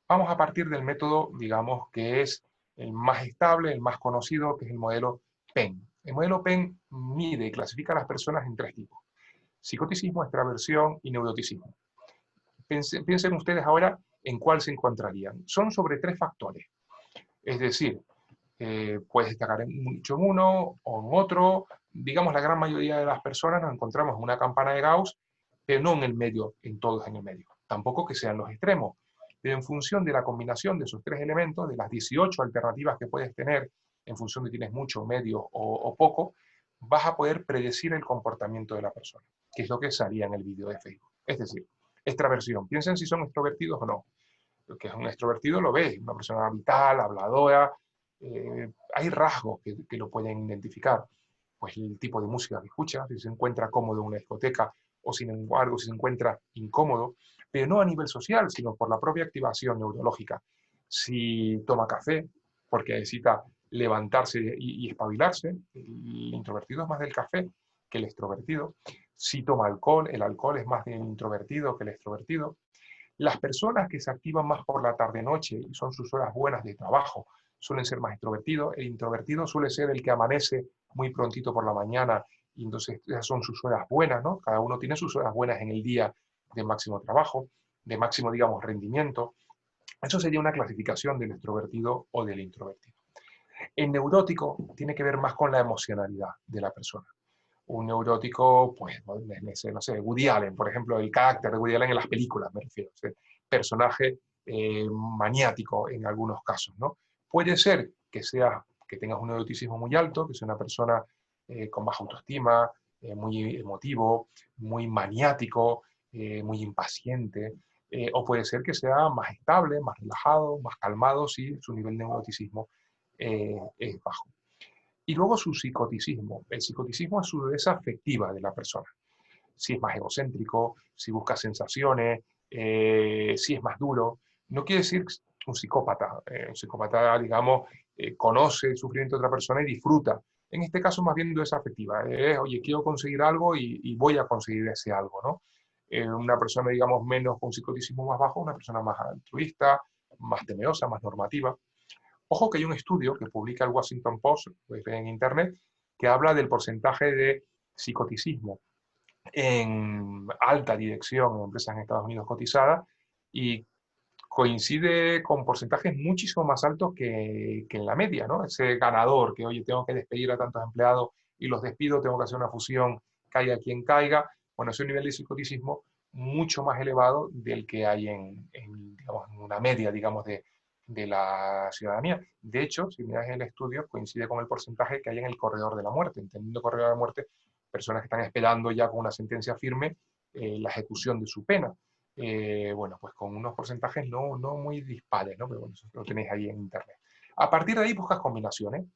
vamos a partir del método, digamos, que es el más estable, el más conocido, que es el modelo PEN. El modelo PEN mide y clasifica a las personas en 3 tipos: psicoticismo, extraversión y neuroticismo. Piensen ustedes ahora en cuál se encontrarían. Son sobre 3 factores. Es decir, puedes destacar mucho en uno o en otro. Digamos, la gran mayoría de las personas nos encontramos en una campana de Gauss, pero no en el medio, en todos en el medio. Tampoco que sean los extremos. Pero en función de la combinación de esos 3 elementos, de las 18 alternativas que puedes tener, en función de si tienes mucho, medio o poco, vas a poder predecir el comportamiento de la persona, que es lo que salía en el vídeo de Facebook. Es decir, extraversión. Piensen si son extrovertidos o no. Lo que es un extrovertido lo ves, una persona vital, habladora. Hay rasgos que lo pueden identificar. Pues el tipo de música que escucha, si se encuentra cómodo en una discoteca o sin embargo si se encuentra incómodo, pero no a nivel social, sino por la propia activación neurológica. Si toma café, porque necesita levantarse y espabilarse, el introvertido es más del café que el extrovertido. Si toma alcohol, el alcohol es más del introvertido que el extrovertido. Las personas que se activan más por la tarde-noche y son sus horas buenas de trabajo suelen ser más extrovertidos. El introvertido suele ser el que amanece muy prontito por la mañana y entonces esas son sus horas buenas, ¿no? Cada uno tiene sus horas buenas en el día de máximo trabajo, de máximo, digamos, rendimiento. Eso sería una clasificación del extrovertido o del introvertido. El neurótico tiene que ver más con la emocionalidad de la persona. Un neurótico, pues, no sé, Woody Allen, por ejemplo, el carácter de Woody Allen en las películas, me refiero, o sea, personaje maniático en algunos casos, ¿no? Puede ser que tengas un neuroticismo muy alto, que sea una persona con baja autoestima, muy emotivo, muy maniático, muy impaciente, o puede ser que sea más estable, más relajado, más calmado si su nivel de neuroticismo es bajo. Y luego su psicoticismo. El psicoticismo es su dureza afectiva de la persona. Si es más egocéntrico, si busca sensaciones, si es más duro. No quiere decir un psicópata. Un psicópata, digamos, conoce el sufrimiento de otra persona y disfruta. En este caso, más bien dureza afectiva. Oye, quiero conseguir algo y voy a conseguir ese algo, ¿no? Una persona, digamos, menos con psicoticismo más bajo, una persona más altruista, más temerosa, más normativa. Ojo que hay un estudio que publica el Washington Post, pues, en Internet, que habla del porcentaje de psicoticismo en alta dirección en empresas en Estados Unidos cotizadas y coincide con porcentajes muchísimo más altos que en la media, ¿no? Ese ganador que, oye, tengo que despedir a tantos empleados y los despido, tengo que hacer una fusión, caiga quien caiga. Bueno, es un nivel de psicoticismo mucho más elevado del que hay digamos, en una media, digamos, de la ciudadanía. De hecho, si miras el estudio, coincide con el porcentaje que hay en el corredor de la muerte. Entendiendo corredor de la muerte, personas que están esperando ya con una sentencia firme la ejecución de su pena. Bueno, pues con unos porcentajes no muy dispares, ¿no? Pero bueno, eso lo tenéis ahí en internet. A partir de ahí buscas combinaciones.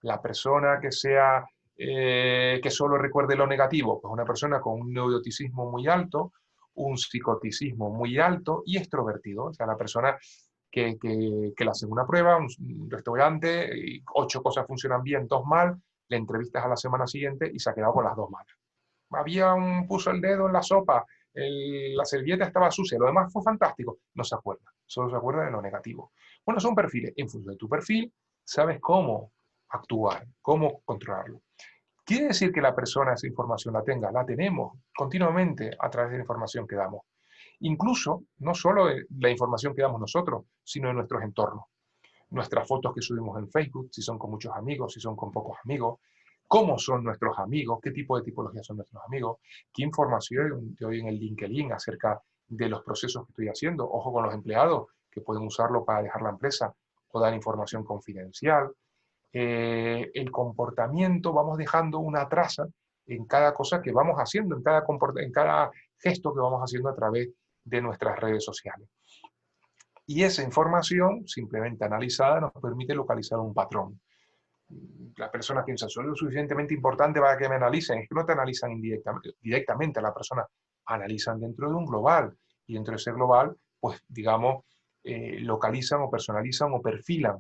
La persona que sea, que solo recuerde lo negativo, pues una persona con un neuroticismo muy alto, un psicoticismo muy alto y extrovertido. O sea, la persona que le hacen una prueba, un restaurante, y 8 cosas funcionan bien, 2 mal, le entrevistas a la semana siguiente y se ha quedado con las 2 malas. Puso el dedo en la sopa, la servilleta estaba sucia, lo demás fue fantástico. No se acuerda, solo se acuerda de lo negativo. Bueno, son perfiles. En función de tu perfil, sabes cómo actuar, cómo controlarlo. ¿Quiere decir que la persona esa información la tenga? La tenemos continuamente a través de la información que damos. Incluso, no solo de la información que damos nosotros, sino de nuestros entornos. Nuestras fotos que subimos en Facebook, si son con muchos amigos, si son con pocos amigos, cómo son nuestros amigos, qué tipo de tipología son nuestros amigos, qué información te doy en el LinkedIn acerca de los procesos que estoy haciendo. Ojo con los empleados, que pueden usarlo para dejar la empresa o dar información confidencial. El comportamiento, vamos dejando una traza en cada cosa que vamos haciendo, en cada gesto que vamos haciendo a través de nuestras redes sociales. Y esa información, simplemente analizada, nos permite localizar un patrón. Las personas piensan, soy lo suficientemente importante para que me analicen. Es que no te analizan directamente a la persona, analizan dentro de un global. Y dentro de ese global, pues, digamos, localizan o personalizan o perfilan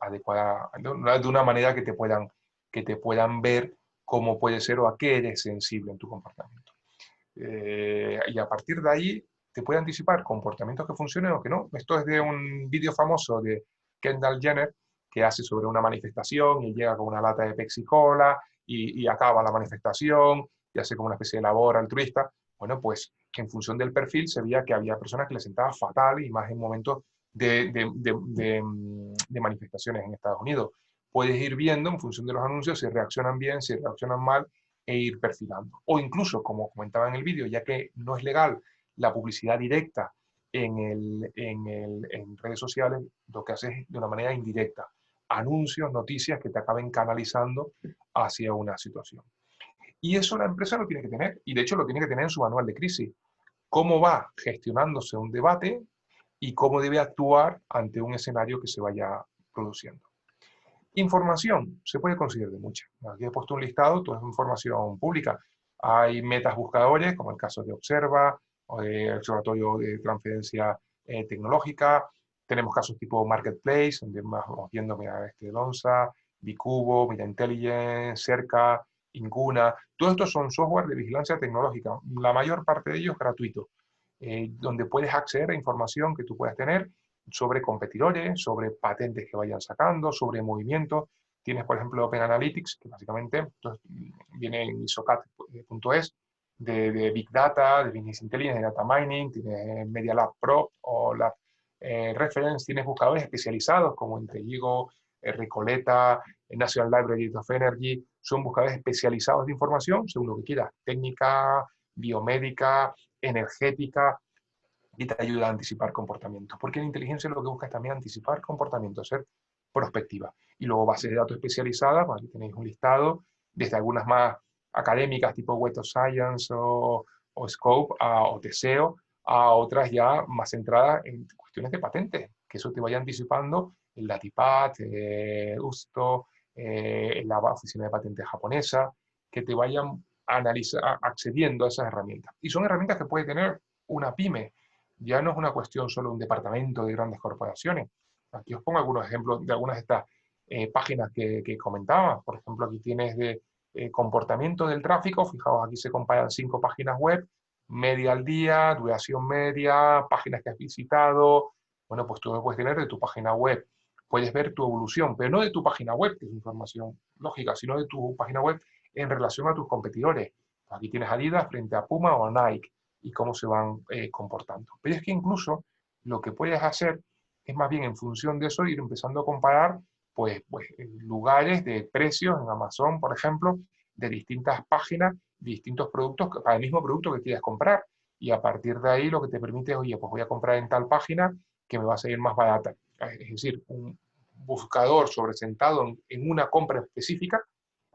adecuada, de una manera que te puedan ver cómo puede ser o a qué eres sensible en tu comportamiento. Y a partir de ahí te puede anticipar comportamientos que funcionen o que no. Esto es de un vídeo famoso de Kendall Jenner, que hace sobre una manifestación y llega con una lata de Pepsi Cola y acaba la manifestación y hace como una especie de labor altruista. Bueno, pues en función del perfil se veía que había personas que les sentaba fatal y más en momentos de manifestaciones en Estados Unidos. Puedes ir viendo en función de los anuncios si reaccionan bien, si reaccionan mal e ir perfilando. O incluso, como comentaba en el vídeo, ya que no es legal la publicidad directa en redes sociales, lo que haces es de una manera indirecta. Anuncios, noticias que te acaben canalizando hacia una situación. Y eso la empresa lo tiene que tener, y de hecho lo tiene que tener en su manual de crisis. Cómo va gestionándose un debate y cómo debe actuar ante un escenario que se vaya produciendo. Información, se puede conseguir de mucha. Aquí he puesto un listado, toda es información pública. Hay metas buscadores, como el caso de Observa, o el Observatorio de Transferencia Tecnológica. Tenemos casos tipo Marketplace, donde vamos viendo, mira, Lonza, Bicubo, Mira Intelligence, Cerca, Inguna. Todos estos son software de vigilancia tecnológica. La mayor parte de ellos gratuito, donde puedes acceder a información que tú puedas tener sobre competidores, sobre patentes que vayan sacando, sobre movimientos. Tienes, por ejemplo, Open Analytics, que básicamente entonces, viene en isocat.es, de Big Data, de Business Intelligence, de Data Mining, tienes Media Lab Pro o Lab Reference, tienes buscadores especializados como Intelligo, Recoleta, National Library of Energy, son buscadores especializados de información, según lo que quieras, técnica, biomédica, energética, y te ayuda a anticipar comportamientos. Porque la inteligencia lo que busca es también anticipar comportamientos, ser prospectiva. Y luego bases de datos especializadas, bueno, aquí tenéis un listado, desde algunas más académicas tipo Web of Science o Scope o Teseo, a otras ya más centradas en cuestiones de patentes, que eso te vaya anticipando el DATIPAT, USTO, la Oficina de Patentes japonesa, que te vayan accediendo a esas herramientas. Y son herramientas que puede tener una pyme. Ya no es una cuestión solo de un departamento de grandes corporaciones. Aquí os pongo algunos ejemplos de algunas de estas páginas que comentaba. Por ejemplo, aquí tienes de comportamiento del tráfico. Fijaos, aquí se comparan 5 páginas web, media al día, duración media, páginas que has visitado. Bueno, pues tú lo puedes tener de tu página web. Puedes ver tu evolución, pero no de tu página web, que es información lógica, sino de tu página web en relación a tus competidores. Aquí tienes Adidas frente a Puma o a Nike y cómo se van comportando. Pero es que incluso lo que puedes hacer es más bien en función de eso ir empezando a comparar pues lugares de precios en Amazon, por ejemplo, de distintas páginas, de distintos productos para el mismo producto que quieras comprar. Y a partir de ahí lo que te permite es, oye, pues voy a comprar en tal página que me va a salir más barata. Es decir, un buscador sobresentado en una compra específica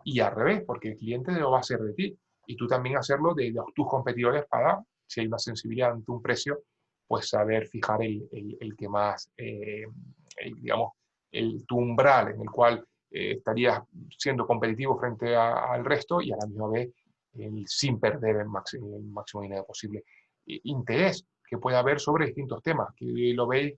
y al revés, porque el cliente lo va a hacer de ti y tú también hacerlo de tus competidores para, si hay una sensibilidad ante un precio, pues saber fijar el que más, digamos, tu umbral en el cual estarías siendo competitivo frente al resto y a la misma vez sin perder el máximo dinero posible. Interés que puede haber sobre distintos temas, que lo veis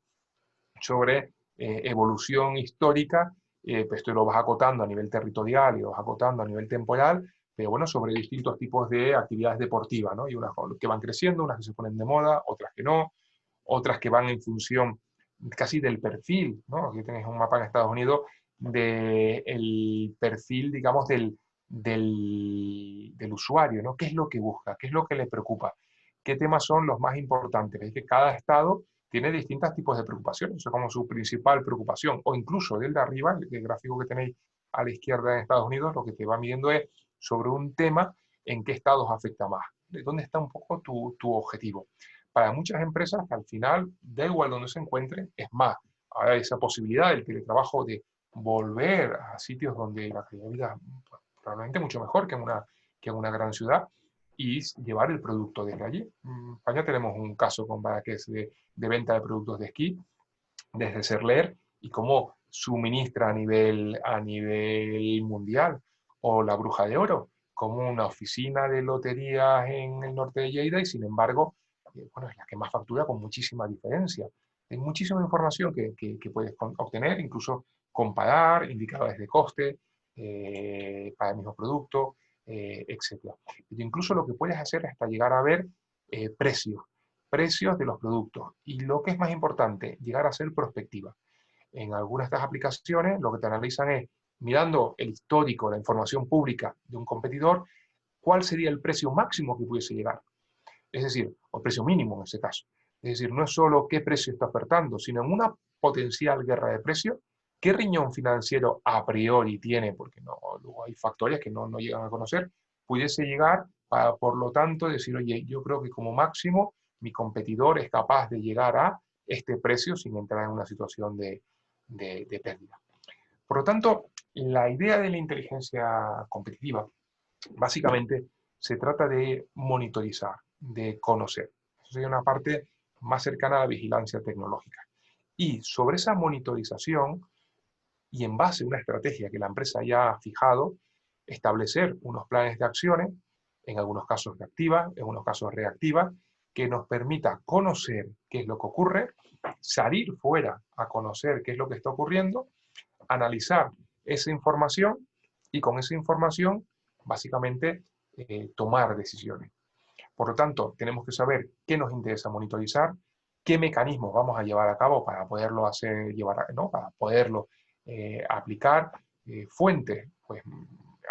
sobre evolución histórica, pues esto lo vas acotando a nivel territorial y lo vas acotando a nivel temporal, pero bueno, sobre distintos tipos de actividades deportivas, ¿no? Y unas que van creciendo, unas que se ponen de moda, otras que no, otras que van en función casi del perfil, ¿no? Aquí tenéis un mapa en Estados Unidos del perfil, digamos, del usuario, ¿no? ¿Qué es lo que busca? ¿Qué es lo que le preocupa? ¿Qué temas son los más importantes? Veis que cada estado tiene distintos tipos de preocupaciones, eso es como su principal preocupación, o incluso del de arriba, el gráfico que tenéis a la izquierda en Estados Unidos, lo que te va midiendo es sobre un tema en qué estados afecta más, de dónde está un poco tu objetivo. para muchas empresas al final, da igual donde se encuentren, es más, ahora esa posibilidad del teletrabajo de volver a sitios donde la calidad de vida pues, probablemente mucho mejor que en una gran ciudad, y llevar el producto desde allí. En España tenemos un caso con Marrakech de venta de productos de esquí desde Serler y cómo suministra a nivel mundial. O la Bruja de Oro, como una oficina de loterías en el norte de Lleida y sin embargo, bueno, es la que más factura con muchísima diferencia. Hay muchísima información que puedes obtener, incluso comparar indicadores de coste para el mismo producto, etc. Pero incluso lo que puedes hacer es hasta llegar a ver precios de los productos. Y lo que es más importante, llegar a ser prospectiva. En algunas de estas aplicaciones lo que te analizan es, mirando el histórico, la información pública de un competidor, cuál sería el precio máximo que pudiese llegar. Es decir, o el precio mínimo en ese caso. Es decir, no es solo qué precio está ofertando, sino en una potencial guerra de precios, qué riñón financiero a priori tiene, porque no, luego hay factores que no llegan a conocer, pudiese llegar para, por lo tanto, decir, oye, yo creo que como máximo mi competidor es capaz de llegar a este precio sin entrar en una situación de pérdida. Por lo tanto, la idea de la inteligencia competitiva básicamente se trata de monitorizar, de conocer. Eso sería una parte más cercana a la vigilancia tecnológica. Y sobre esa monitorización, y en base a una estrategia que la empresa ya ha fijado, establecer unos planes de acciones, en algunos casos reactivas, en unos casos reactivas, que nos permita conocer qué es lo que ocurre, salir fuera a conocer qué es lo que está ocurriendo, analizar esa información y con esa información básicamente tomar decisiones. Por lo tanto, tenemos que saber qué nos interesa monitorizar, qué mecanismos vamos a llevar a cabo para poderlo hacer, ¿no? Para poderlo aplicar, fuentes. Pues,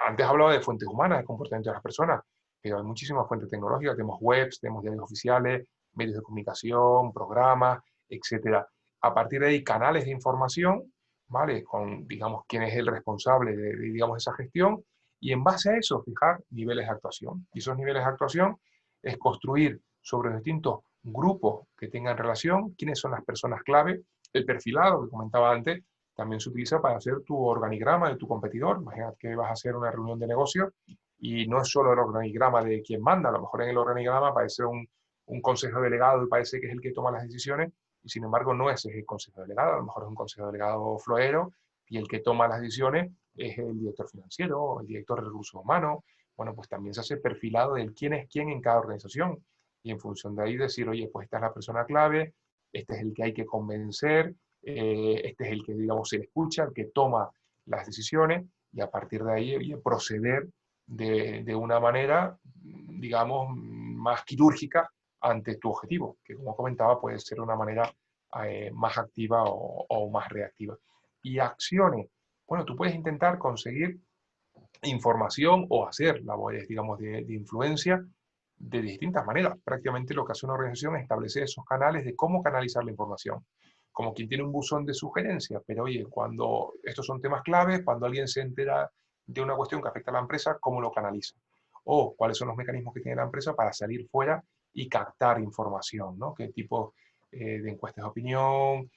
antes hablaba de fuentes humanas, de comportamiento de las personas, pero hay muchísimas fuentes tecnológicas, tenemos webs, tenemos diarios oficiales, medios de comunicación, programas, etcétera. A partir de ahí, canales de información, ¿vale? Con, digamos, quién es el responsable de digamos, esa gestión, y en base a eso, fijar niveles de actuación. Y esos niveles de actuación es construir sobre los distintos grupos que tengan relación, quiénes son las personas clave, el perfilado que comentaba antes, también se utiliza para hacer tu organigrama de tu competidor. Imagínate que vas a hacer una reunión de negocio y no es solo el organigrama de quien manda, a lo mejor en el organigrama parece un consejo delegado y parece que es el que toma las decisiones, y sin embargo no es el consejo delegado, a lo mejor es un consejo delegado floero y el que toma las decisiones es el director financiero, el director de recursos humanos. Bueno, pues también se hace perfilado del quién es quién en cada organización y en función de ahí decir, oye, pues esta es la persona clave, este es el que hay que convencer, este es el que, digamos, se le escucha, el que toma las decisiones, y a partir de ahí oye, proceder de una manera, digamos, más quirúrgica ante tu objetivo, que como comentaba puede ser una manera más activa o más reactiva. Y acciones, bueno, tú puedes intentar conseguir información o hacer labores, digamos, de influencia de distintas maneras. Prácticamente lo que hace una organización es establecer esos canales de cómo canalizar la información. Como quien tiene un buzón de sugerencias, pero oye, cuando estos son temas claves, cuando alguien se entera de una cuestión que afecta a la empresa, ¿cómo lo canaliza? O cuáles son los mecanismos que tiene la empresa para salir fuera y captar información, ¿no? ¿Qué tipo de encuestas de opinión?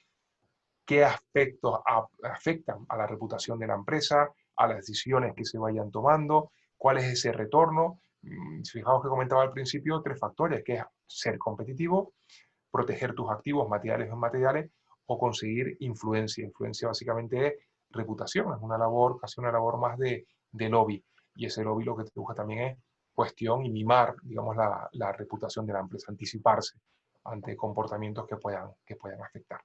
¿Qué aspectos afectan a la reputación de la empresa, a las decisiones que se vayan tomando? ¿Cuál es ese retorno? Fijaos que comentaba al principio 3 factores, que es ser competitivo, proteger tus activos materiales o inmateriales, o conseguir influencia. Influencia básicamente es reputación, es una labor, casi una labor más de lobby. Y ese lobby lo que te busca también es cuestión y mimar, digamos, la reputación de la empresa, anticiparse ante comportamientos que puedan afectar.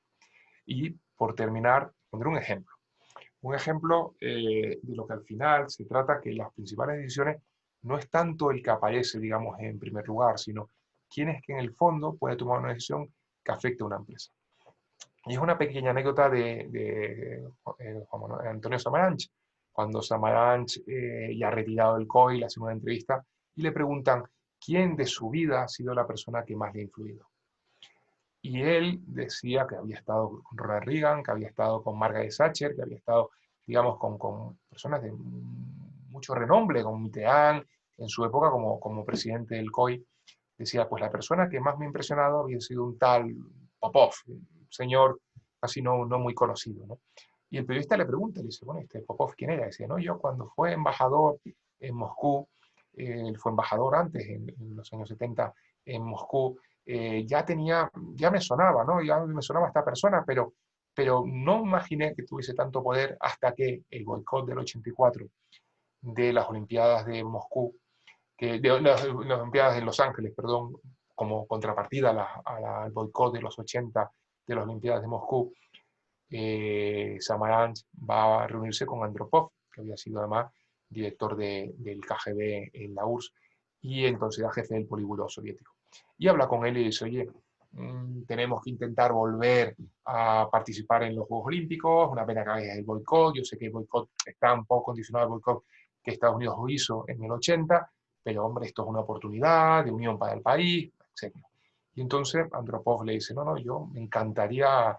Y por terminar, pondré un ejemplo. Un ejemplo de lo que al final se trata, que las principales decisiones no es tanto el que aparece, digamos, en primer lugar, sino quién es que en el fondo puede tomar una decisión que afecte a una empresa. Y es una pequeña anécdota de Juan Antonio Samaranch. Cuando Samaranch ya retirado del COI, le hacen una entrevista y le preguntan quién de su vida ha sido la persona que más le ha influido. Y él decía que había estado con Ronald Reagan, que había estado con Margaret Thatcher, que había estado, digamos, con personas de mucho renombre, con Mitterrand, en su época como presidente del COI. decía, pues la persona que más me ha impresionado había sido un tal Popov, un señor casi no muy conocido, ¿no? Y el periodista le pregunta, le dice, bueno, este Popov, ¿quién era? Decía, no, yo cuando fue embajador en Moscú, él fue embajador antes, en los años 70, en Moscú, ya me sonaba, ¿no? Ya me sonaba esta persona, pero no imaginé que tuviese tanto poder hasta que el boicot del 84 de las Olimpiadas de Moscú, las Olimpiadas de Los Ángeles, perdón, como contrapartida al boicot de los 80 de las Olimpiadas de Moscú, Samaranch va a reunirse con Andropov, que había sido además director del KGB en la URSS y entonces era jefe del Politburó soviético. Y habla con él y dice, oye, tenemos que intentar volver a participar en los Juegos Olímpicos, una pena que haya el boicot, yo sé que el boicot está un poco condicionado al boicot que Estados Unidos hizo en el 80, pero hombre, esto es una oportunidad de unión para el país, etc. Y entonces Andropov le dice, no, yo me encantaría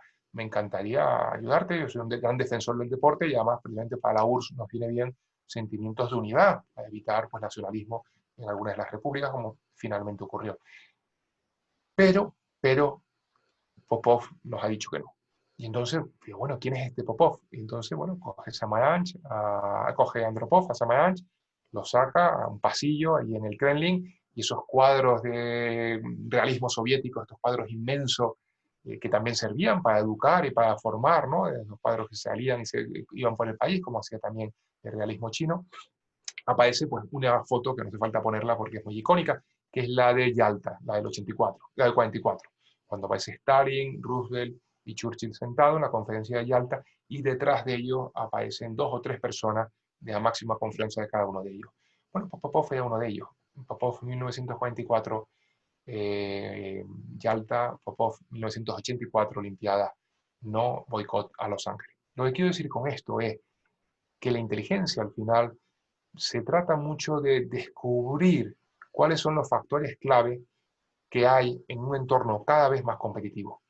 ayudarte, yo soy un gran defensor del deporte y además precisamente para la URSS nos viene bien sentimientos de unidad, para evitar pues, nacionalismo en algunas de las repúblicas, como finalmente ocurrió. Pero Popov nos ha dicho que no. Y entonces, digo, bueno, ¿quién es este Popov? Y entonces, bueno, coge Andropov a Samaranch, lo saca a un pasillo ahí en el Kremlin, y esos cuadros de realismo soviético, estos cuadros inmensos, que también servían para educar y para formar, ¿no? Los cuadros que salían y se iban por el país, como hacía también el realismo chino, aparece pues una foto que no hace falta ponerla porque es muy icónica, que es la de Yalta, la del 84, la del 44, cuando aparece Stalin, Roosevelt y Churchill sentados en la conferencia de Yalta y detrás de ellos aparecen 2 o 3 personas de la máxima confianza de cada uno de ellos. Bueno, Popov era uno de ellos. Popov 1944, Yalta, Popov 1984, Olimpiada, no boicot a Los Ángeles. Lo que quiero decir con esto es que la inteligencia al final se trata mucho de descubrir cuáles son los factores clave que hay en un entorno cada vez más competitivo.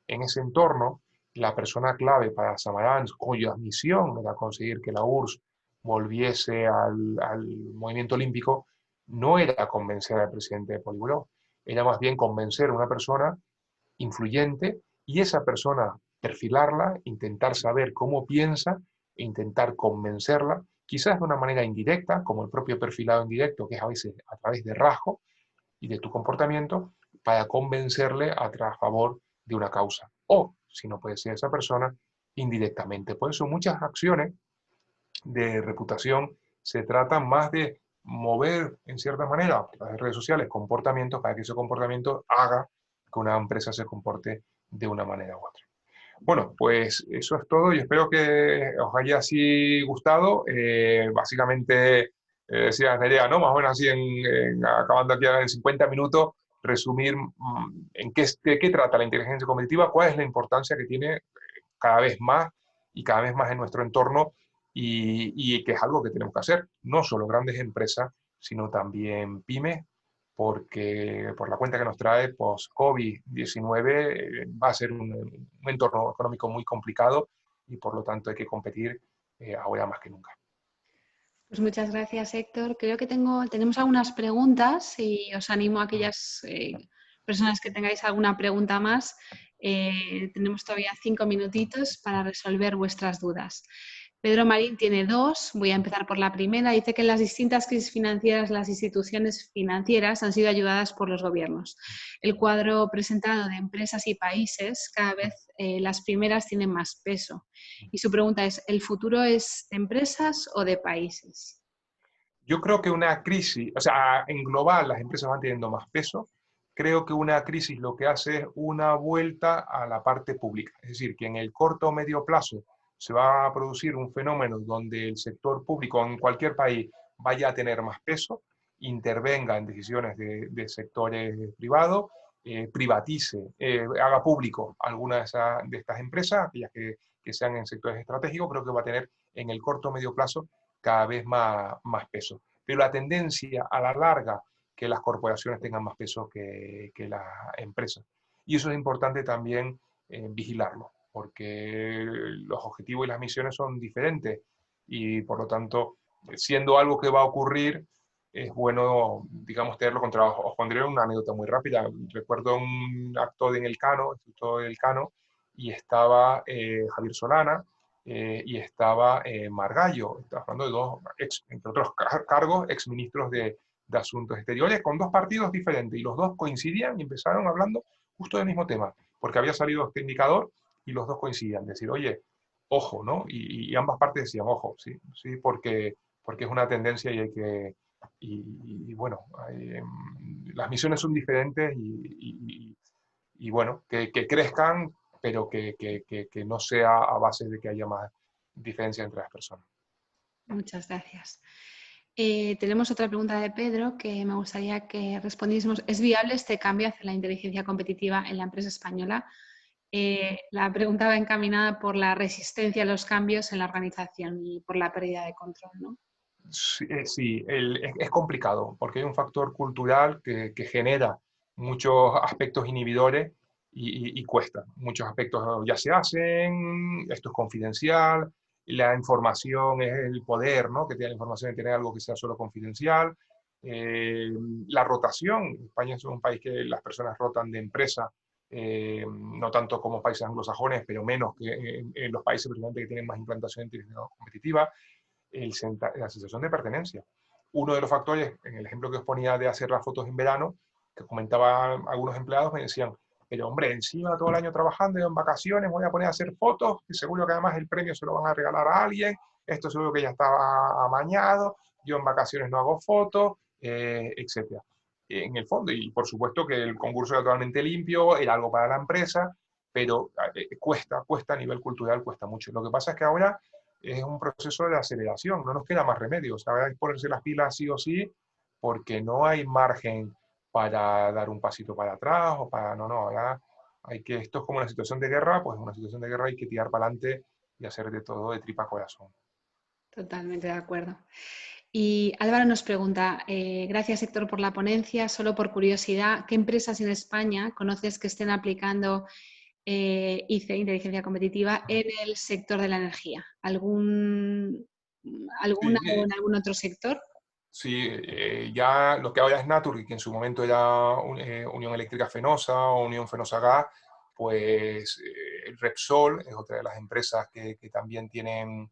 En ese entorno, la persona clave para Samaranch, cuya misión era conseguir que la URSS volviese al movimiento olímpico, no era convencer al presidente de Politburó, era más bien convencer a una persona influyente y esa persona perfilarla, intentar saber cómo piensa e intentar convencerla, quizás de una manera indirecta, como el propio perfilado indirecto, que es a veces a través de rasgo y de tu comportamiento, para convencerle a favor de una causa. O, si no puede ser esa persona, indirectamente. Por eso muchas acciones de reputación se tratan más de mover, en cierta manera, a través de redes sociales, comportamientos para que ese comportamiento haga que una empresa se comporte de una manera u otra. Bueno, pues eso es todo. Yo espero que os haya así gustado. Básicamente, decía Nerea, ¿no? Más o menos así, acabando aquí en 50 minutos, resumir de qué trata la inteligencia competitiva, cuál es la importancia que tiene cada vez más y cada vez más en nuestro entorno y que es algo que tenemos que hacer, no solo grandes empresas, sino también pymes, porque por la cuenta que nos trae post-COVID-19 va a ser un entorno económico muy complicado y por lo tanto hay que competir ahora más que nunca. Pues muchas gracias, Héctor. Creo que tenemos algunas preguntas y os animo a aquellas personas que tengáis alguna pregunta más. Tenemos todavía 5 minutitos para resolver vuestras dudas. Pedro Marín tiene 2. Voy a empezar por la primera. Dice que en las distintas crisis financieras las instituciones financieras han sido ayudadas por los gobiernos. El cuadro presentado de empresas y países, cada vez las primeras tienen más peso. Y su pregunta es, ¿el futuro es de empresas o de países? Yo creo que una crisis, o sea, en global las empresas van teniendo más peso. Creo que una crisis lo que hace es una vuelta a la parte pública. Es decir, que en el corto o medio plazo se va a producir un fenómeno donde el sector público en cualquier país vaya a tener más peso, intervenga en decisiones de sectores privados, privatice, haga público algunas de estas empresas, aquellas que sean en sectores estratégicos, creo que va a tener en el corto o medio plazo cada vez más peso. Pero la tendencia a la larga que las corporaciones tengan más peso que las empresas. Y eso es importante también vigilarlo, porque los objetivos y las misiones son diferentes y por lo tanto, siendo algo que va a ocurrir, es bueno, digamos, tenerlo con trabajo. Os pondré una anécdota muy rápida. Recuerdo un acto en el Cano, Instituto del Cano, y estaba Javier Solana y estaba Margallo. Estaba hablando de dos, entre otros cargos, exministros de Asuntos Exteriores, con dos partidos diferentes, y los dos coincidían y empezaron hablando justo del mismo tema, porque había salido este indicador y los dos coincidían. Decir, oye, ojo, ¿no? Y ambas partes decían, ojo, sí, sí, porque es una tendencia y hay que... Y bueno, las misiones son diferentes y bueno, que crezcan, pero que no sea a base de que haya más diferencia entre las personas. Muchas gracias. Tenemos otra pregunta de Pedro que me gustaría que respondiésemos. ¿Es viable este cambio hacia la inteligencia competitiva en la empresa española? La pregunta va encaminada por la resistencia a los cambios en la organización y por la pérdida de control, ¿no? Sí, es complicado porque hay un factor cultural que genera muchos aspectos inhibidores y cuesta. Muchos aspectos ya se hacen, esto es confidencial, la información es el poder, ¿no? Que tiene la información de tener algo que sea solo confidencial. La rotación, España es un país que las personas rotan de empresa, no tanto como países anglosajones, pero menos que en los países que tienen más implantación de inteligencia competitiva. La sensación de pertenencia. Uno de los factores, en el ejemplo que os ponía de hacer las fotos en verano, que comentaban algunos empleados, me decían, pero hombre, encima todo el año trabajando y en vacaciones voy a poner a hacer fotos, que seguro que además el premio se lo van a regalar a alguien, esto seguro que ya estaba amañado, yo en vacaciones no hago fotos, etc. En el fondo, y por supuesto que el concurso era totalmente limpio, era algo para la empresa, pero cuesta a nivel cultural, cuesta mucho. Lo que pasa es que ahora es un proceso de aceleración, no nos queda más remedio, o sea, hay que ponerse las pilas sí o sí, porque no hay margen para dar un pasito para atrás o para, no, ahora hay que, esto es como una situación de guerra, pues en una situación de guerra hay que tirar para adelante y hacer de todo de tripa corazón. Totalmente de acuerdo. Y Álvaro nos pregunta, gracias Héctor por la ponencia, solo por curiosidad, ¿qué empresas en España conoces que estén aplicando IC, inteligencia competitiva, en el sector de la energía? ¿Alguna o en algún otro sector? Sí, ya lo que ahora es Naturgy, que en su momento era Unión Eléctrica Fenosa o Unión Fenosa Gas, pues Repsol es otra de las empresas que también tienen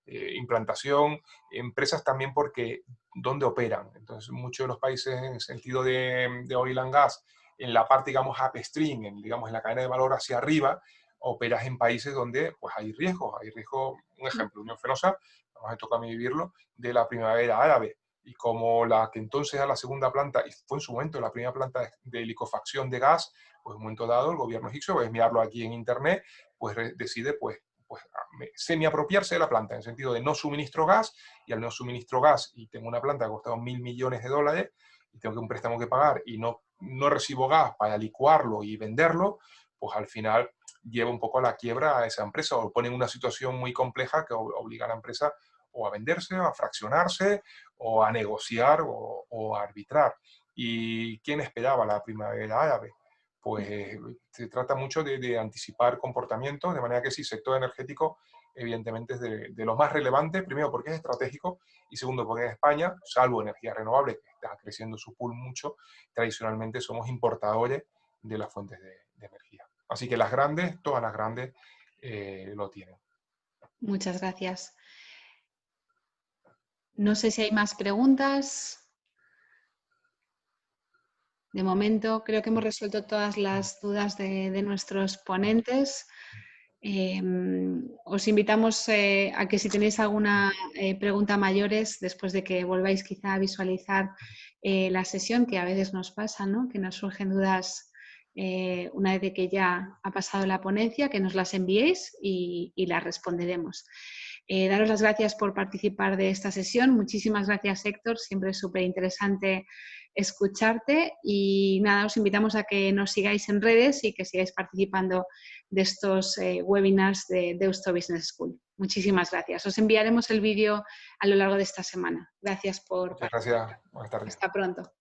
implantación. Empresas también porque dónde operan. Entonces, muchos de los países en el sentido de oil and gas, en la parte, digamos, upstream, digamos, en la cadena de valor hacia arriba, operas en países donde pues, hay riesgos. Hay riesgo, un ejemplo, Unión Fenosa, vamos a tocar vivirlo, de la primavera árabe. Y como la que entonces era la segunda planta, y fue en su momento la primera planta de licuefacción de gas, pues en un momento dado el gobierno egipcio, pues mirarlo aquí en internet, pues decide pues semi-apropiarse de la planta, en el sentido de no suministro gas, y al no suministro gas, y tengo una planta que ha costado $1.000 millones, y tengo un préstamo que pagar, y no recibo gas para licuarlo y venderlo, pues al final lleva un poco a la quiebra a esa empresa, o pone en una situación muy compleja que obliga a la empresa o a venderse, o a fraccionarse, o a negociar, o a arbitrar. ¿Y quién esperaba la primavera árabe? Pues se trata mucho de anticipar comportamientos, de manera que sí, sector energético evidentemente es de los más relevantes, primero porque es estratégico y segundo porque en España, salvo energía renovable, que está creciendo su pool mucho, tradicionalmente somos importadores de las fuentes de energía. Así que las grandes, todas las grandes lo tienen. Muchas gracias. No sé si hay más preguntas. De momento creo que hemos resuelto todas las dudas de nuestros ponentes. Os invitamos a que si tenéis alguna pregunta mayores, después de que volváis quizá a visualizar la sesión, que a veces nos pasa, ¿no? Que nos surgen dudas una vez de que ya ha pasado la ponencia, que nos las enviéis y las responderemos. Daros las gracias por participar de esta sesión. Muchísimas gracias, Héctor. Siempre es súper interesante escucharte y nada, os invitamos a que nos sigáis en redes y que sigáis participando de estos webinars de Deusto Business School. Muchísimas gracias. Os enviaremos el vídeo a lo largo de esta semana. Gracias por participar. Gracias. Buenas tardes. Hasta pronto.